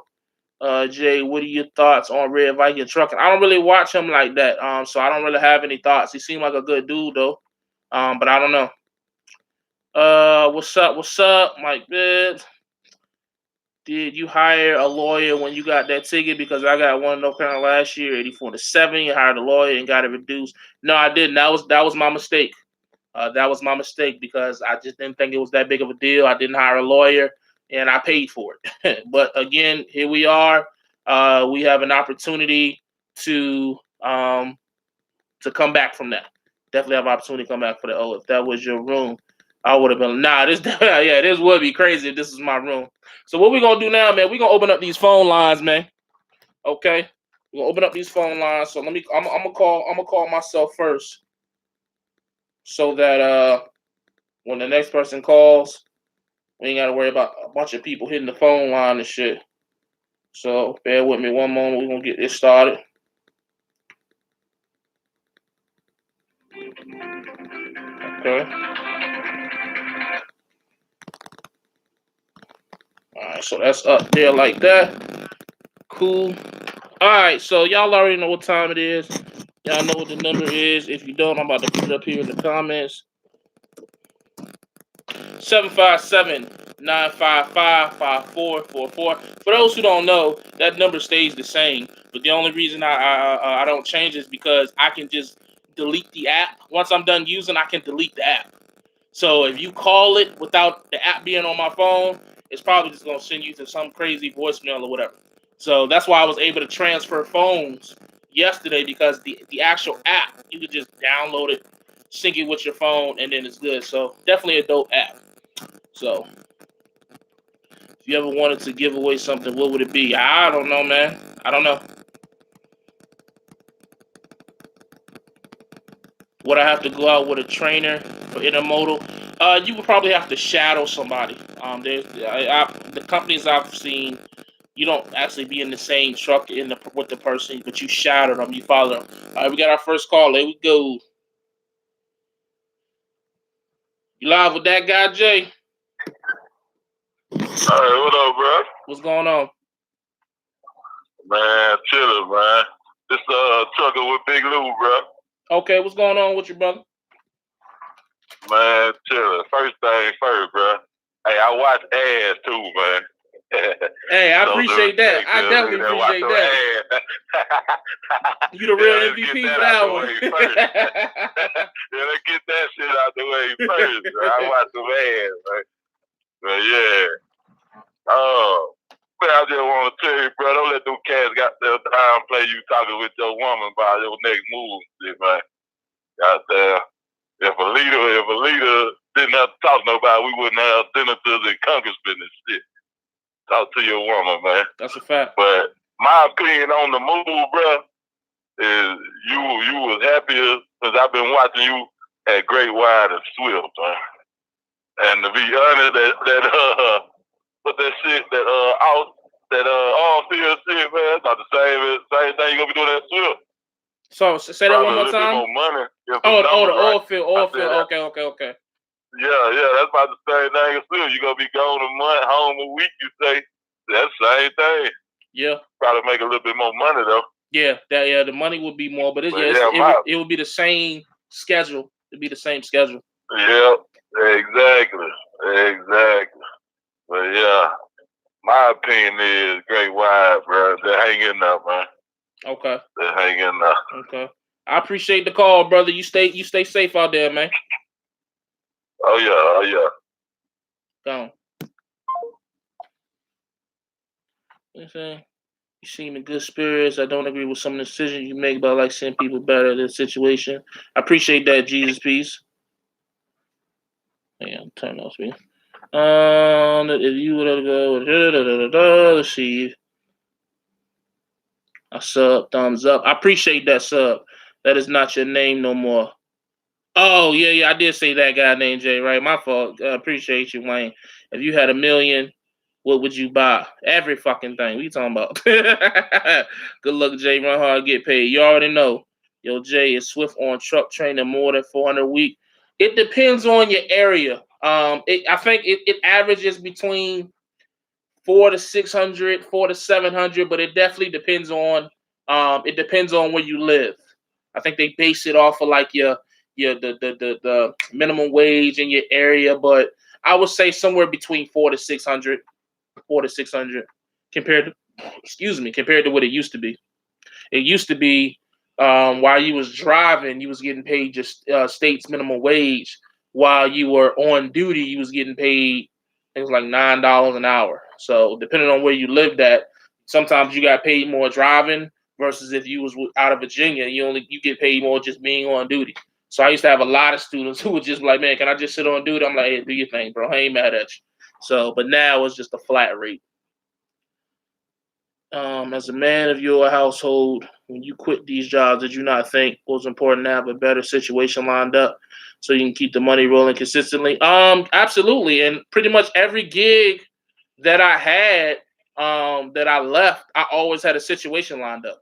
Jay, what are your thoughts on Red Viking trucking? I don't really watch him like that, so I don't really have any thoughts. He seemed like a good dude, though, but I don't know. What's up? What's up, Mike Bibbs? Did you hire a lawyer when you got that ticket? Because I got one in North Carolina last year, 84 to 70. I hired a lawyer and got it reduced. No, I didn't. That was my mistake. That was my mistake because I just didn't think it was that big of a deal. I didn't hire a lawyer and I paid for it. But again, here we are. We have an opportunity to come back from that. Definitely have an opportunity to come back for that. Oh, if that was your room, I would have been this would be crazy if this was my room. So what we're gonna do now, man, we're gonna open up these phone lines, man. Okay. We're gonna open up these phone lines. So I'm gonna call myself first. So that when the next person calls, we ain't gotta worry about a bunch of people hitting the phone line and shit. So bear with me one moment, we're gonna get this started. Okay. Alright, so that's up there like that. Cool. Alright, so y'all already know what time it is. Y'all know what the number is. If you don't, I'm about to put it up here in the comments. 757-955-5444. For those who don't know, that number stays the same. But the only reason I don't change is because I can just delete the app. Once I'm done using, I can delete the app. So if you call it without the app being on my phone, it's probably just going to send you to some crazy voicemail or whatever. So that's why I was able to transfer phones yesterday, because the actual app, you could just download it, sync it with your phone, and then it's good. So definitely a dope app. So if you ever wanted to give away something, what would it be? I don't know, man. I don't know. Would I have to go out with a trainer for intermodal? You would probably have to shadow somebody. The companies I've seen, you don't actually be in the same truck with the person, but you shadow them, you follow them. All right, we got our first call. There we go. You live with that guy, Jay? Hey, what up, bro? What's going on? Man, chillin', man. This trucker with Big Lou, bro. Okay, what's going on with you, brother? Man, chillin'. First thing first, bro. Hey, I watch ads too, man. Hey, I appreciate that. I definitely appreciate that. You the real MVP for that one. Let's get that shit out the way first, bro. I watch some ads, man. But yeah. Man, I just want to tell you, bro, don't let them cats got their time play you talking with your woman about your next move, shit, man. Goddamn. If a leader didn't have to talk to nobody, we wouldn't have senators and congressmen and shit. Talk to your woman, man. That's a fact. But my opinion on the move, bro, is you was happier because I've been watching you at Greenwire and Swift, man. And to be honest, but that shit, Oilfield shit, man, it's not the same thing you gonna be doing at Swift. So say that one more time. More money. The Oilfield. Okay. Yeah, that's about the same thing as Swift. You gonna be gone a month, home a week. You say that's the same thing. Yeah. Probably make a little bit more money though. Yeah, the money would be more, but it would be the same schedule. It'd be the same schedule. Yeah, exactly. But yeah, my opinion is Greenwire, bro. They're hanging up, man. Okay. They're hanging up. Okay. I appreciate the call, brother. You stay safe out there, man. Oh yeah. Go on. You seem in good spirits. I don't agree with some of the decisions you make, but I like seeing people better in this situation. I appreciate that, Jesus Peace. Yeah, turn off me. If you would go, let's see. A sub, thumbs up. I appreciate that sub. That is not your name no more. Oh yeah, I did say that guy named Jay, right? My fault. Appreciate you, Wayne. If you had $1 million, what would you buy? Every fucking thing. What you talking about? Good luck, Jay. Run hard, get paid. You already know. Yo, Jay is swift on truck training more than 400 a week. It depends on your area. I think it averages between 4 to 600, 4 to 700, but it definitely depends on where you live. I think they base it off of like the minimum wage in your area, but I would say somewhere between 4 to 600, 4 to 600 compared to compared to what it used to be. It used to be while you was driving, you was getting paid just state's minimum wage. While you were on duty, you was getting paid things like $9 an hour. So depending on where you lived at, sometimes you got paid more driving versus if you was out of Virginia, you get paid more just being on duty. So I used to have a lot of students who would just be like, man, can I just sit on duty? I'm like, hey, do your thing, bro. I ain't mad at you. So, but now it's just a flat rate. As a man of your household, when you quit these jobs, did you not think it was important to have a better situation lined up so you can keep the money rolling consistently? Absolutely. And pretty much every gig that I had, that I left, I always had a situation lined up.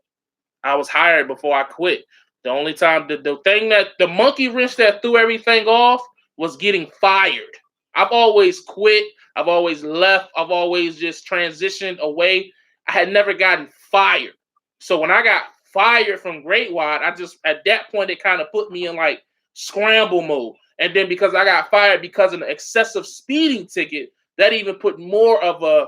I was hired before I quit. The only time, the thing that the monkey wrench that threw everything off was getting fired. I've always quit. I've always left. I've always just transitioned away. I had never gotten fired. So when I got fired from Great Wide, I just at that point it kind of put me in like scramble mode. And then because I got fired because of an excessive speeding ticket, that even put more of a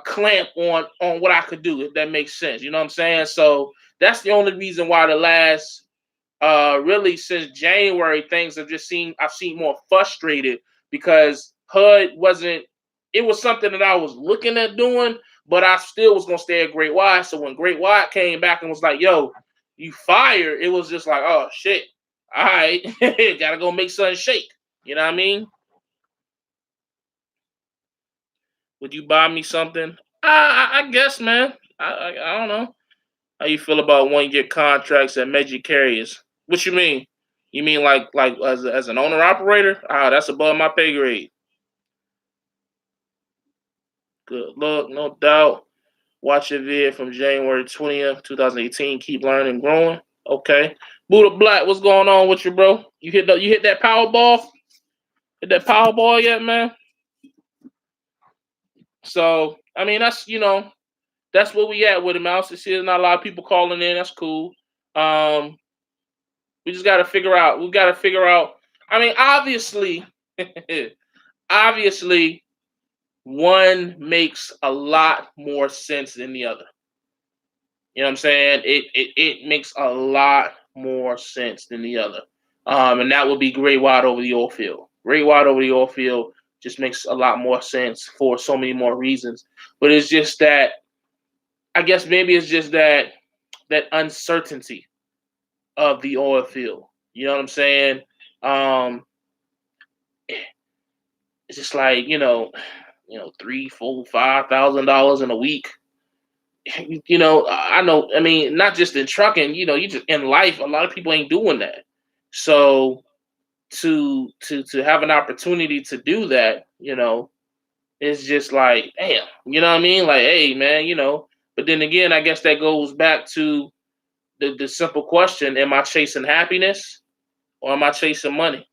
clamp on what I could do, if that makes sense. You know what I'm saying? So that's the only reason why the last really since January things I've seen more frustrated because HUD wasn't it was something that I was looking at doing, but I still was gonna stay at Great Wide. So when Great Wide came back and was like, yo, you fired, it was just like, oh shit. All right, gotta go make something shake. You know what I mean? Would you buy me something? I guess, man. I don't know. How you feel about 1 year contracts at major carriers? What you mean? You mean like as an owner operator? That's above my pay grade. Good luck, no doubt. Watch your vid from January 20th, 2018. Keep learning and growing. Okay. Buddha Black, what's going on with you, bro? You hit that power ball? Hit that power ball yet, man? So I mean that's where we at with him. I also see there's not a lot of people calling in. That's cool. Um, we just got to figure out. We got to figure out. I mean, obviously, obviously, one makes a lot more sense than the other. You know what I'm saying? It makes a lot more sense than the other. And that would be Great Wide over the Oilfield. Great Wide over the Oilfield just makes a lot more sense for so many more reasons. But it's just that I guess maybe it's just that uncertainty of the oil field. You know what I'm saying? Um, it's just like $3, $4, $5,000 in a week. I know. I mean, not just in trucking. You just in life. A lot of people ain't doing that. So to have an opportunity to do that, it's just like, damn. You know what I mean? Like, hey, man. But then again, I guess that goes back to the simple question: am I chasing happiness or am I chasing money?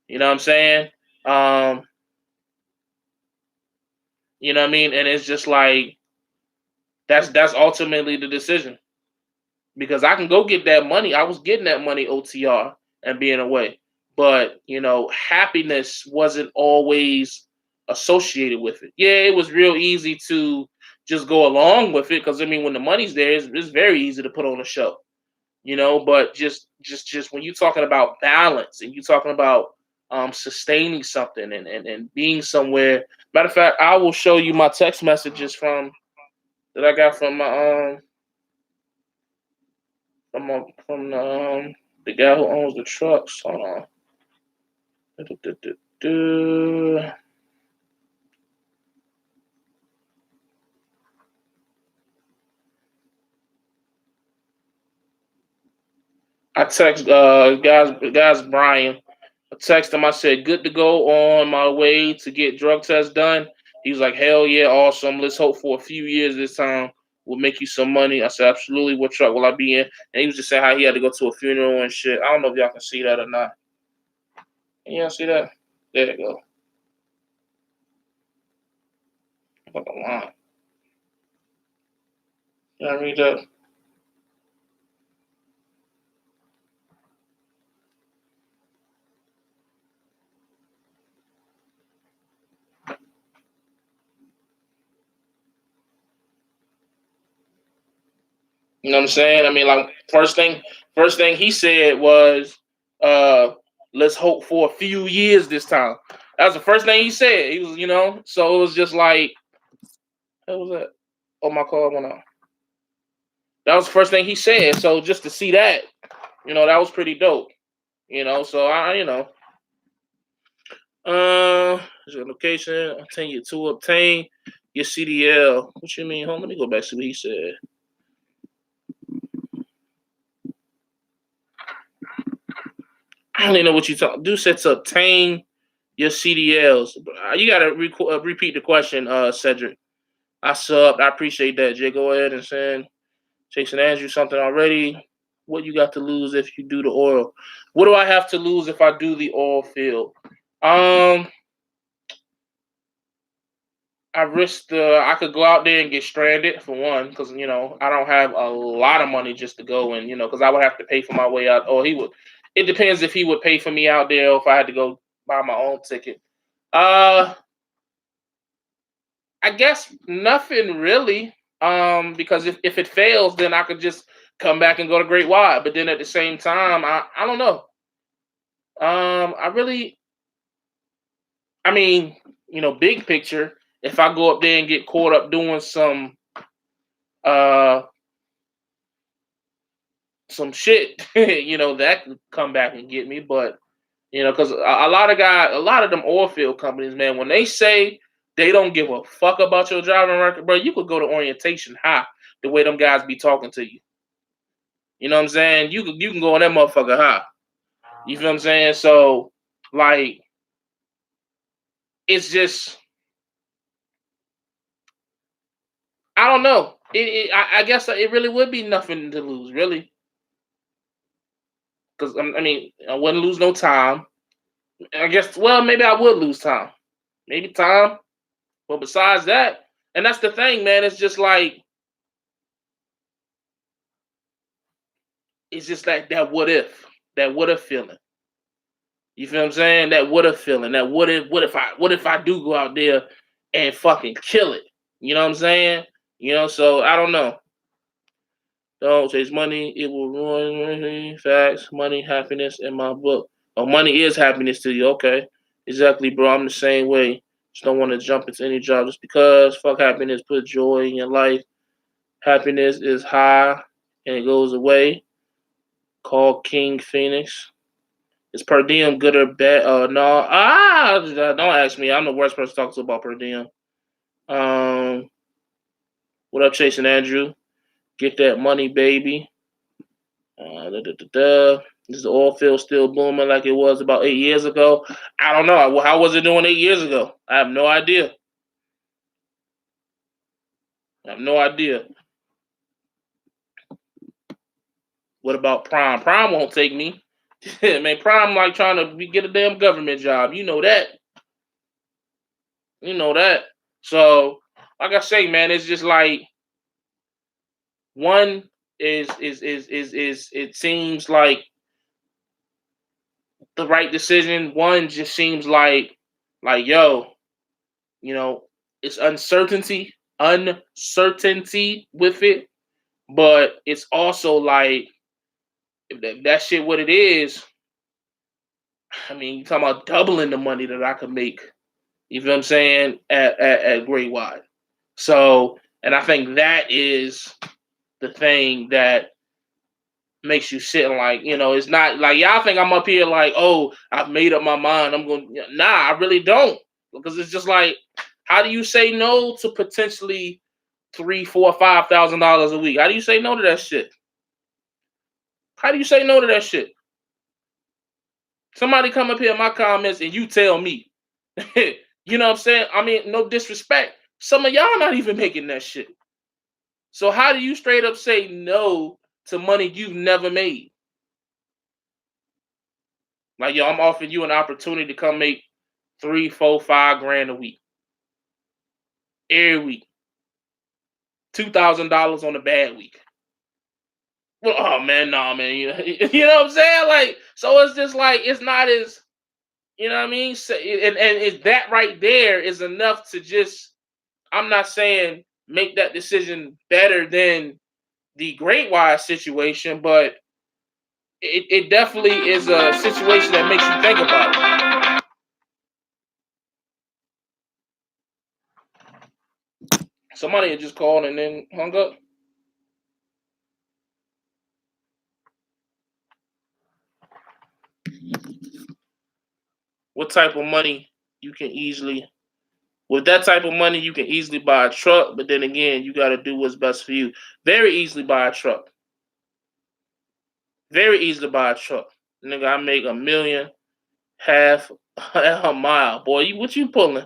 You know what I'm saying? Um, you know what I mean? And it's just like that's ultimately the decision. Because I can go get that money. I was getting that money OTR and being away. But, happiness wasn't always associated with it. Yeah, it was real easy to just go along with it because I mean when the money's there, it's very easy to put on a show. But just when you're talking about balance and you're talking about sustaining something and being somewhere. Matter of fact, I will show you my text messages that I got from the guy who owns the trucks. Hold on. I text guys Brian. I text him. I said, "Good to go on my way to get drug test done." He was like, "Hell yeah, awesome. Let's hope for a few years this time. We'll make you some money." I said, "Absolutely. What truck will I be in?" And he was just saying how he had to go to a funeral and shit. I don't know if y'all can see that or not. Can y'all see that? There you go. Fucking line. Y'all read that? You know what I'm saying? I mean, like first thing he said was, "Let's hope for a few years this time." That was the first thing he said. He was, so it was just like, what was that? Oh, my call went on. That was the first thing he said. So just to see that, that was pretty dope. So your location, continue to obtain your CDL. What you mean? Hold on, let me go back to what he said. I don't even know what you talk. Do said to obtain your CDLs. You gotta repeat the question, Cedric. I subbed. I appreciate that, Jay. Go ahead and send Jason Andrew something already. What you got to lose if you do the oil? What do I have to lose if I do the oil field? I risk I could go out there and get stranded for one, because I don't have a lot of money just to go and because I would have to pay for my way out, or he would. It depends if he would pay for me out there, or if I had to go buy my own ticket. I guess nothing really. Because if it fails, then I could just come back and go to Great Wide. But then at the same time, I don't know. I mean, big picture, if I go up there and get caught up doing some shit, that could come back and get me. But because a lot of them oil field companies, man, when they say they don't give a fuck about your driving record, bro, you could go to orientation high the way them guys be talking to you. You know what I'm saying? You can go on that motherfucker high. You feel what I'm saying? So, like, it's just, I don't know. I guess it really would be nothing to lose, really. Because, I mean, I wouldn't lose no time. I guess, well, maybe I would lose time. Maybe time. But besides that, and that's the thing, man, it's just like, it's just like that what if feeling. You feel what I'm saying? That what if feeling. That what if I do go out there and fucking kill it? You know what I'm saying? So I don't know. Don't chase money, it will ruin facts, money, happiness in my book. Oh, money is happiness to you. Okay. Exactly, bro. I'm the same way. Just don't want to jump into any job just because. Fuck happiness. Put joy in your life. Happiness is high and it goes away. Call King Phoenix. Is per diem good or bad? No. Don't ask me. I'm the worst person to talk to about per diem. What up, Chasing Andrew? Get that money, baby. Is the oil field still booming like it was about 8 years ago? I don't know. How was it doing 8 years ago? I have no idea. What about Prime? Prime won't take me. Man, Prime like trying to get a damn government job. You know that. So, like I say, man, it's just like one is it seems like the right decision. One just seems like yo, it's uncertainty with it, but it's also like if that shit what it is. I mean, you talking about doubling the money that I could make. You feel what I'm saying at Great Wide. So, and I think that is the thing that makes you sit like, it's not like y'all think I'm up here like, oh, I've made up my mind. I'm going. Nah, I really don't, because it's just like, how do you say no to potentially $3,000, $4,000, $5,000 a week? How do you say no to that shit? How do you say no to that shit? Somebody come up here in my comments and you tell me. You know what I'm saying? I mean, no disrespect. Some of y'all not even making that shit. So how do you straight up say no to money you've never made? Like, yo, I'm offering you an opportunity to come make 3, 4, 5 grand a week. Every week. $2,000 on a bad week. Well, oh man, nah, man. You know what I'm saying? Like, so it's just like it's not as, you know what I mean? So, and it's that right there is enough to just, I'm not saying make that decision better than the Greenwire situation, but it definitely is a situation that makes you think about it. Somebody had just called and then hung up. What type of money you can easily, with that type of money, you can easily buy a truck, but then again, you got to do what's best for you. Very easily buy a truck. Very easy to buy a truck. Nigga, I make $1 million, half a mile. Boy, what you pulling?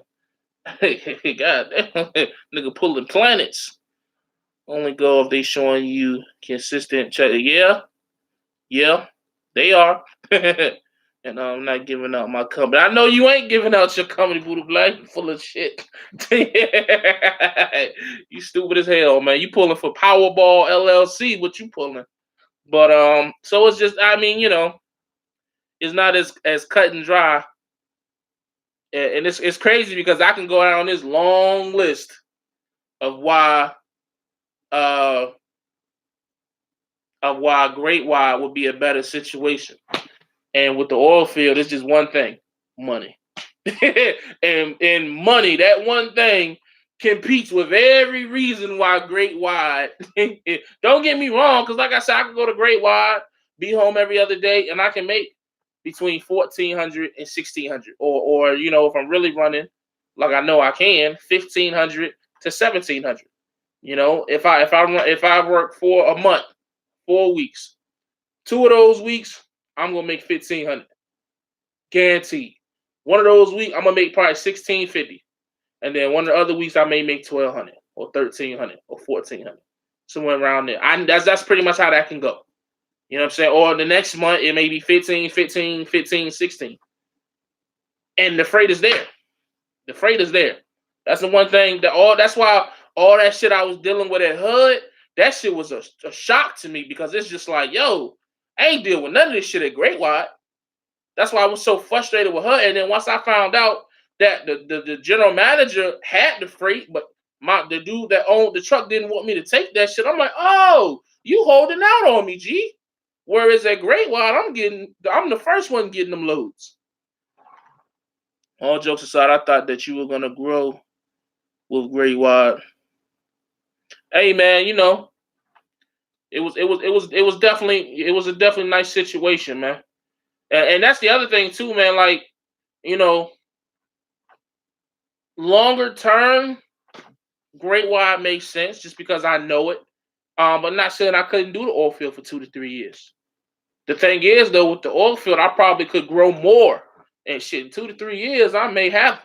God damn. Nigga pulling planets. Only go if they showing you consistent check. Yeah, they are. And I'm not giving out my company. I know you ain't giving out your company, Buddha Black. You full of shit. You stupid as hell, man. You pulling for Powerball LLC. What you pulling? But so it's just, I mean, it's not as cut and dry. And it's crazy because I can go down this long list of why Greenwire would be a better situation. And with the oil field, it's just one thing: money. and money, that one thing competes with every reason why Greenwire. Don't get me wrong, because like I said, I can go to Greenwire, be home every other day, and I can make between 1,400 and 1,600, or if I'm really running, like I know I can, 1,500 to 1,700. If I work for a month, 4 weeks, 2 of those weeks I'm gonna make 1,500, guaranteed. One of those weeks I'm gonna make probably 1,650, and then one of the other weeks I may make 1,200 or 1,300 or 1,400, somewhere around there. That's pretty much how that can go. You know what I'm saying? Or the next month it may be 15, 15, 15, 16. And the freight is there. The freight is there. That's the one thing that's why all that shit I was dealing with at HUD, that shit was a shock to me, because it's just like, yo, I ain't dealing with none of this shit at Great White. That's why I was so frustrated with her. And then once I found out that the general manager had the freight, but the dude that owned the truck didn't want me to take that shit, I'm like, oh, you holding out on me, G. Whereas at Great White, I'm the first one getting them loads. All jokes aside, I thought that you were gonna grow with Great White. Hey man, it was a definitely nice situation, man. And that's the other thing too, man. Like, longer term, Great White makes sense just because I know it. But not saying I couldn't do the oil field for 2 to 3 years. The thing is, though, with the oil field, I probably could grow more. And shit, in 2 to 3 years, I may have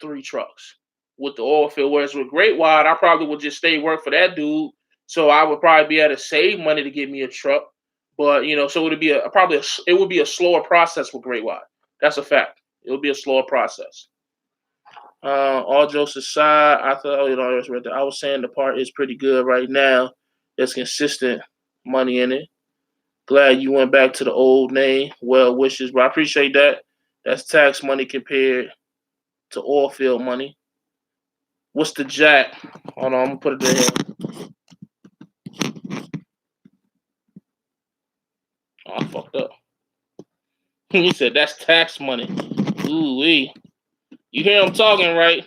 3 trucks with the oil field. Whereas with Great White, I probably would just stay work for that dude. So I would probably be able to save money to get me a truck. But so it would be it would be a slower process with Great White. That's a fact. It would be a slower process. All jokes aside, I thought I was saying the part is pretty good right now. There's consistent money in it. Glad you went back to the old name. Well wishes, but I appreciate that. That's tax money compared to oil field money. What's the jack? Hold on, I'm gonna put it in here. Oh, I fucked up. He said that's tax money. Ooh wee. You hear him talking, right?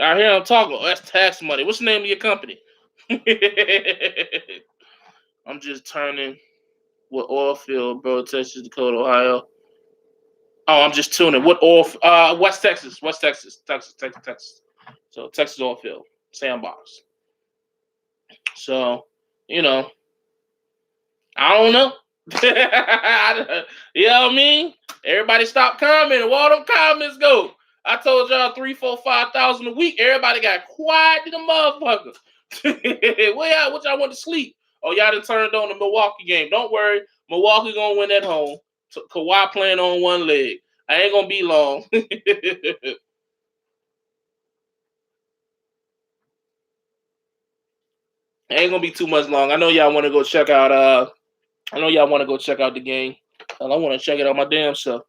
I hear him talking. Oh, that's tax money. What's the name of your company? I'm just turning with Oilfield, bro. Texas, Dakota, Ohio. Oh, I'm just tuning. What oil? West Texas. Texas. So Texas Oilfield, Sandbox. So, I don't know. You know what I mean? Everybody stop commenting. Where all them comments go? I told y'all 3, 4, 5,000 a week. Everybody got quiet to the motherfucker. What y'all want to sleep? Oh, y'all done turned on the Milwaukee game. Don't worry. Milwaukee gonna win at home. Kawhi playing on one leg. I ain't gonna be long. Ain't gonna be too much long. I know y'all want to go check out. The game. I want to check it out my damn self.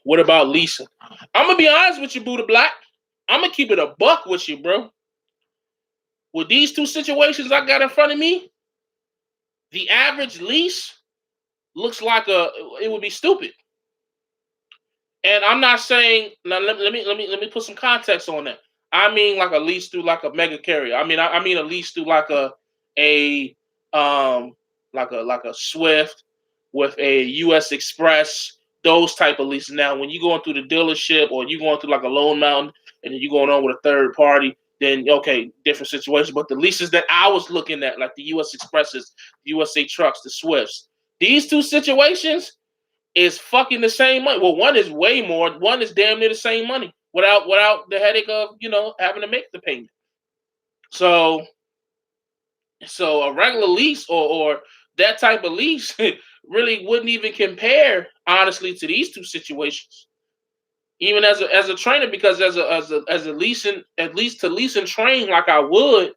What about Lisa? I'm gonna be honest with you, Buddha Black. I'm gonna keep it a buck with you, bro. With these two situations I got in front of me, the average lease looks like it would be stupid. And I'm not saying now. Let me put some context on that. I mean, like a lease through like a mega carrier. I mean a lease through like a Swift with a U.S. Express, those type of leases. Now, when you're going through the dealership or you're going through like a Lone Mountain and then you're going on with a third party, then okay, different situation. But the leases that I was looking at, like the U.S. Expresses, USA Trucks, the Swifts, these two situations is fucking the same money. Well, one is way more. One is damn near the same money without the headache of having to make the payment. So a regular lease or that type of lease really wouldn't even compare honestly to these two situations. Even as a trainer, because as a leasing, at least to lease and train like I would,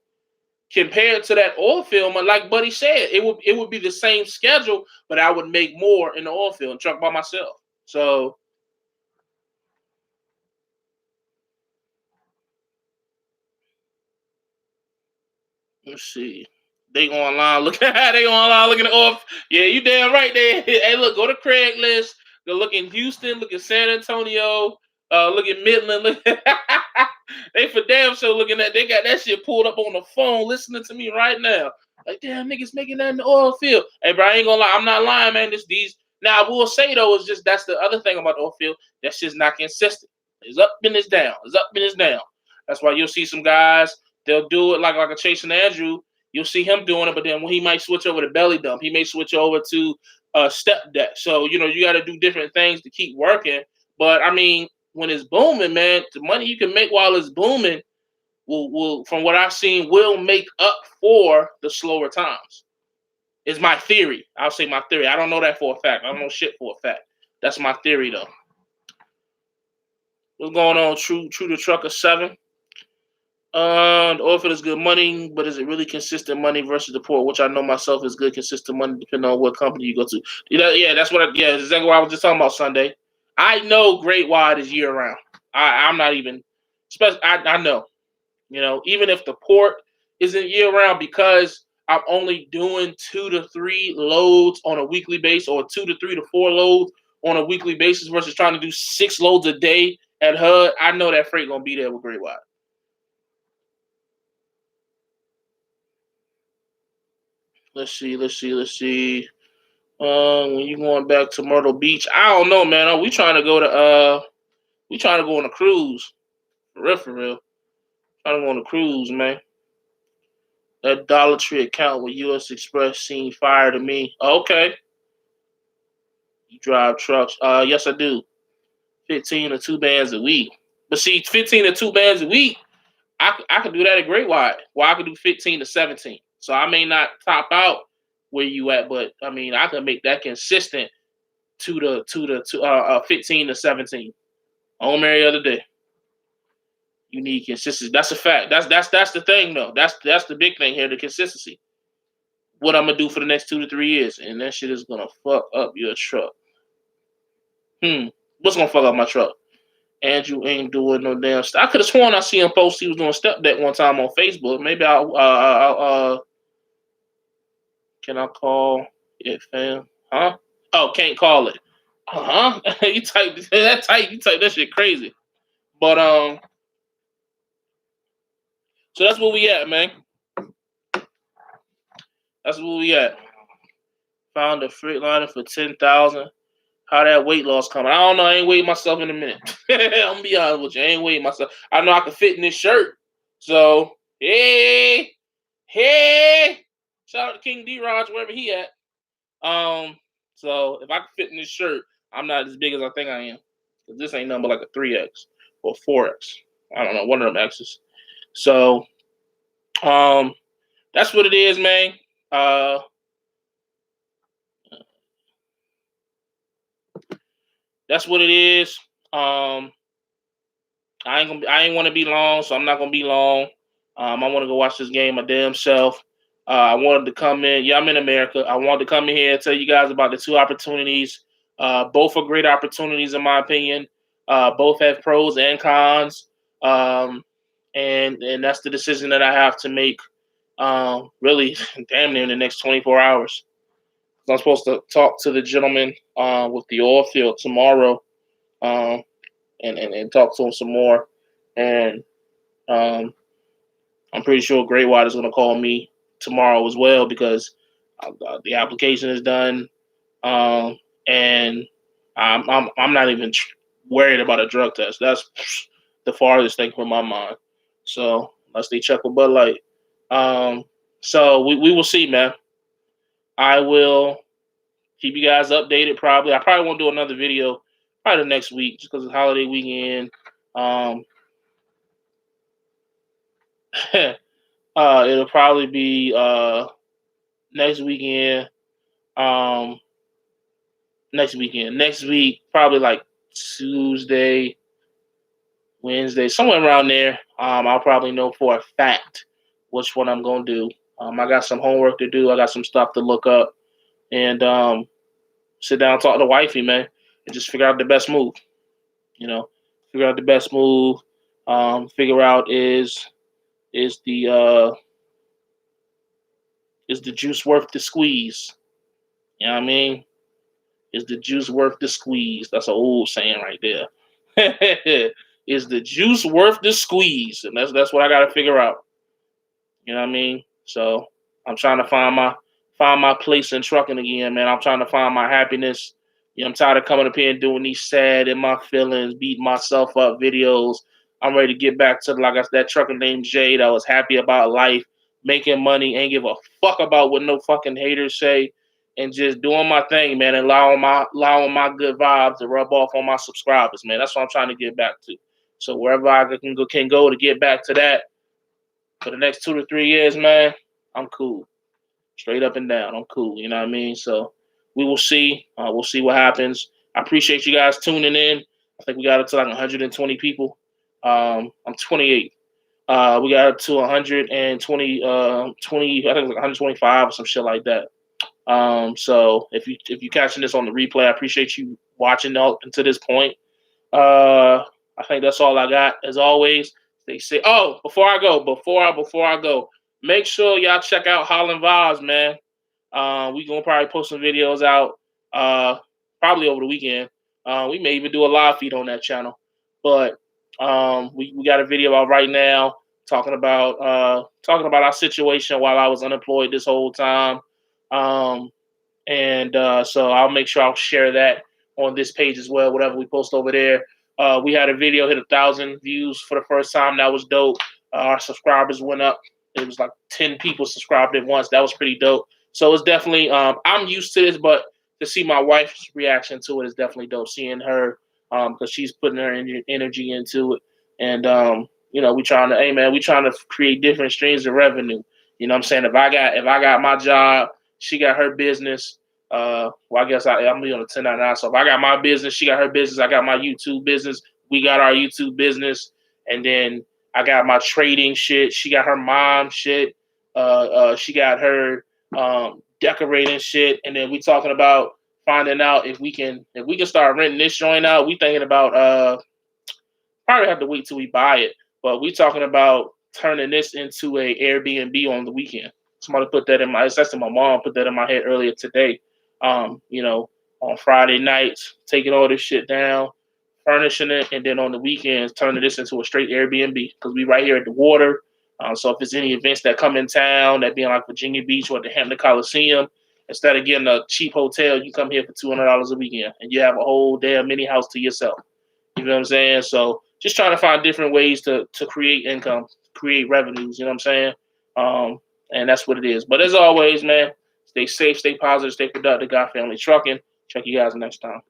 compared to that oil field, like Buddy said, it would be the same schedule, but I would make more in the oil field and truck by myself. So let's see. They online looking at the off. Yeah, you damn right. Hey, look, go to Craigslist. Go look in Houston. Look at San Antonio. Look at Midland. Look. They for damn sure looking at. They got that shit pulled up on the phone, listening to me right now. Like, damn, niggas making that in the oil field. Hey, bro, I ain't gonna lie. I'm not lying, man. These. Now, I will say though, it's just that's the other thing about the oil field. That shit's not consistent. It's up and it's down. It's up and it's down. That's why you'll see some guys. They'll do it like a Chasing Andrew. You'll see him doing it, but then when he might switch over to belly dump, he may switch over to step deck. So you got to do different things to keep working. But I mean, when it's booming, man, the money you can make while it's booming will from what I've seen, will make up for the slower times. Is my theory. I'll say my theory. I don't know that for a fact. I don't know shit for a fact. That's my theory though. What's going on? True to Trucker 7. The oilfield is good money, but is it really consistent money versus the port? Which I know myself is good, consistent money, depending on what company you go to. That's exactly what I was just talking about Sunday. I know Great Wide is year round. I'm not even, I know, even if the port isn't year round, because I'm only doing 2 to 3 loads on a weekly basis, or 2 to 3 to 4 loads on a weekly basis versus trying to do 6 loads a day at HUD. I know that freight gonna be there with Great Wide. Let's see. When you going back to Myrtle Beach, I don't know, man. We trying to go on a cruise. For real. Trying to go on a cruise, man. That Dollar Tree account with US Express seemed fire to me. Okay. You drive trucks. Yes, I do. 15 or 2 bands a week. But see, 15 or 2 bands a week, I could do that at Great Wide. Well, I could do 15 to 17. So I may not top out where you at, but I mean I can make that consistent 15 to 17 on every other day. You need consistency. That's a fact. That's the thing though. That's the big thing here, the consistency. What I'm gonna do for the next 2 to 3 years, and that shit is gonna fuck up your truck. What's gonna fuck up my truck? Andrew ain't doing no damn stuff. I could have sworn I see him post he was doing step deck one time on Facebook. Maybe I'll can I call it, fam? Huh? Oh, can't call it. You type that tight. You type that shit crazy. But so that's where we at, man. That's where we at. Found a Freightliner for 10,000. How that weight loss coming? I don't know. I ain't weighing myself in a minute. I'm gonna be honest with you. I ain't weighing myself. I know I can fit in this shirt. So hey. Shout out to King D Raj wherever he at. So if I can fit in this shirt, I'm not as big as I think I am. Cause this ain't nothing but like a 3X or 4X. I don't know, one of them X's. So that's what it is, man. That's what it is. I ain't want to be long, so I'm not gonna be long. I want to go watch this game my damn self. I wanted to come in. Yeah, I'm in America. I wanted to come in here and tell you guys about the two opportunities. Both are great opportunities, in my opinion. Both have pros and cons. And that's the decision that I have to make. Really, damn near in the next 24 hours. I'm supposed to talk to the gentleman with the Oilfield tomorrow. And talk to him some more. And I'm pretty sure Greenwire is going to call me tomorrow as well because the application is done, and I'm not even worried about a drug test. That's the farthest thing from my mind. So unless they check with Bud Light, so we will see, man. I will keep you guys updated. I probably won't do another video probably the next week just because it's holiday weekend. It'll probably be next weekend. Next week, probably like Tuesday, Wednesday, somewhere around there. I'll probably know for a fact which one I'm gonna do. I got some homework to do. I got some stuff to look up, and sit down, talk to wifey, man, and just figure out the best move. You know, figure out the best move. Figure out is the juice worth the squeeze? You know what I mean? Is the juice worth the squeeze? That's an old saying right there. Is the juice worth the squeeze? And that's what I got to figure out. You know what I mean? So I'm trying to find my place in trucking again, man. I'm trying to find my happiness. You know, I'm tired of coming up here and doing these sad in my feelings, beating myself up videos. I'm ready to get back to like that trucker named Jay that was happy about life, making money, ain't give a fuck about what no fucking haters say, and just doing my thing, man, and allowing my good vibes to rub off on my subscribers, man. That's what I'm trying to get back to. So wherever I can go to get back to that for the next 2 to 3 years, man, I'm cool. Straight up and down. I'm cool. You know what I mean? So we will see. We'll see what happens. I appreciate you guys tuning in. I think we got up to like 120 people. I'm 28. We got up to 120, 20, I think it was like 125 or some shit like that. So if you catching this on the replay, I appreciate you watching up until this point. I think that's all I got. As always, they say, oh, before I go, make sure y'all check out Holland Vibes, man. We gonna probably post some videos out probably over the weekend. We may even do a live feed on that channel. But we got a video out right now talking about our situation while I was unemployed this whole time. And so I'll make sure I'll share that on this page as well, whatever we post over there. We had a video hit 1,000 views for the first time. That was dope. Our subscribers went up. It was like 10 people subscribed at once. That was pretty dope. So it's definitely, I'm used to this, but to see my wife's reaction to it is definitely dope. Seeing her, because she's putting her energy into it. And, we trying to create different streams of revenue. You know what I'm saying? If I got my job, she got her business. Well, I guess I'm on a 1099. So if I got my business, she got her business. I got my YouTube business. We got our YouTube business. And then I got my trading shit. She got her mom shit. She got her decorating shit. And then we talking about finding out if we can start renting this joint out. We thinking about probably have to wait till we buy it. But we talking about turning this into a Airbnb on the weekend. Somebody put that in my mom put that in my head earlier today. On Friday nights, taking all this shit down, furnishing it, and then on the weekends, turning this into a straight Airbnb because we right here at the water. So if there's any events that come in town, that being like Virginia Beach or the Hampton Coliseum, instead of getting a cheap hotel, you come here for $200 a weekend and you have a whole damn mini house to yourself. You know what I'm saying? So just trying to find different ways to create income, create revenues. You know what I'm saying? And that's what it is. But as always, man, stay safe, stay positive, stay productive. God Family Trucking. Check you guys next time.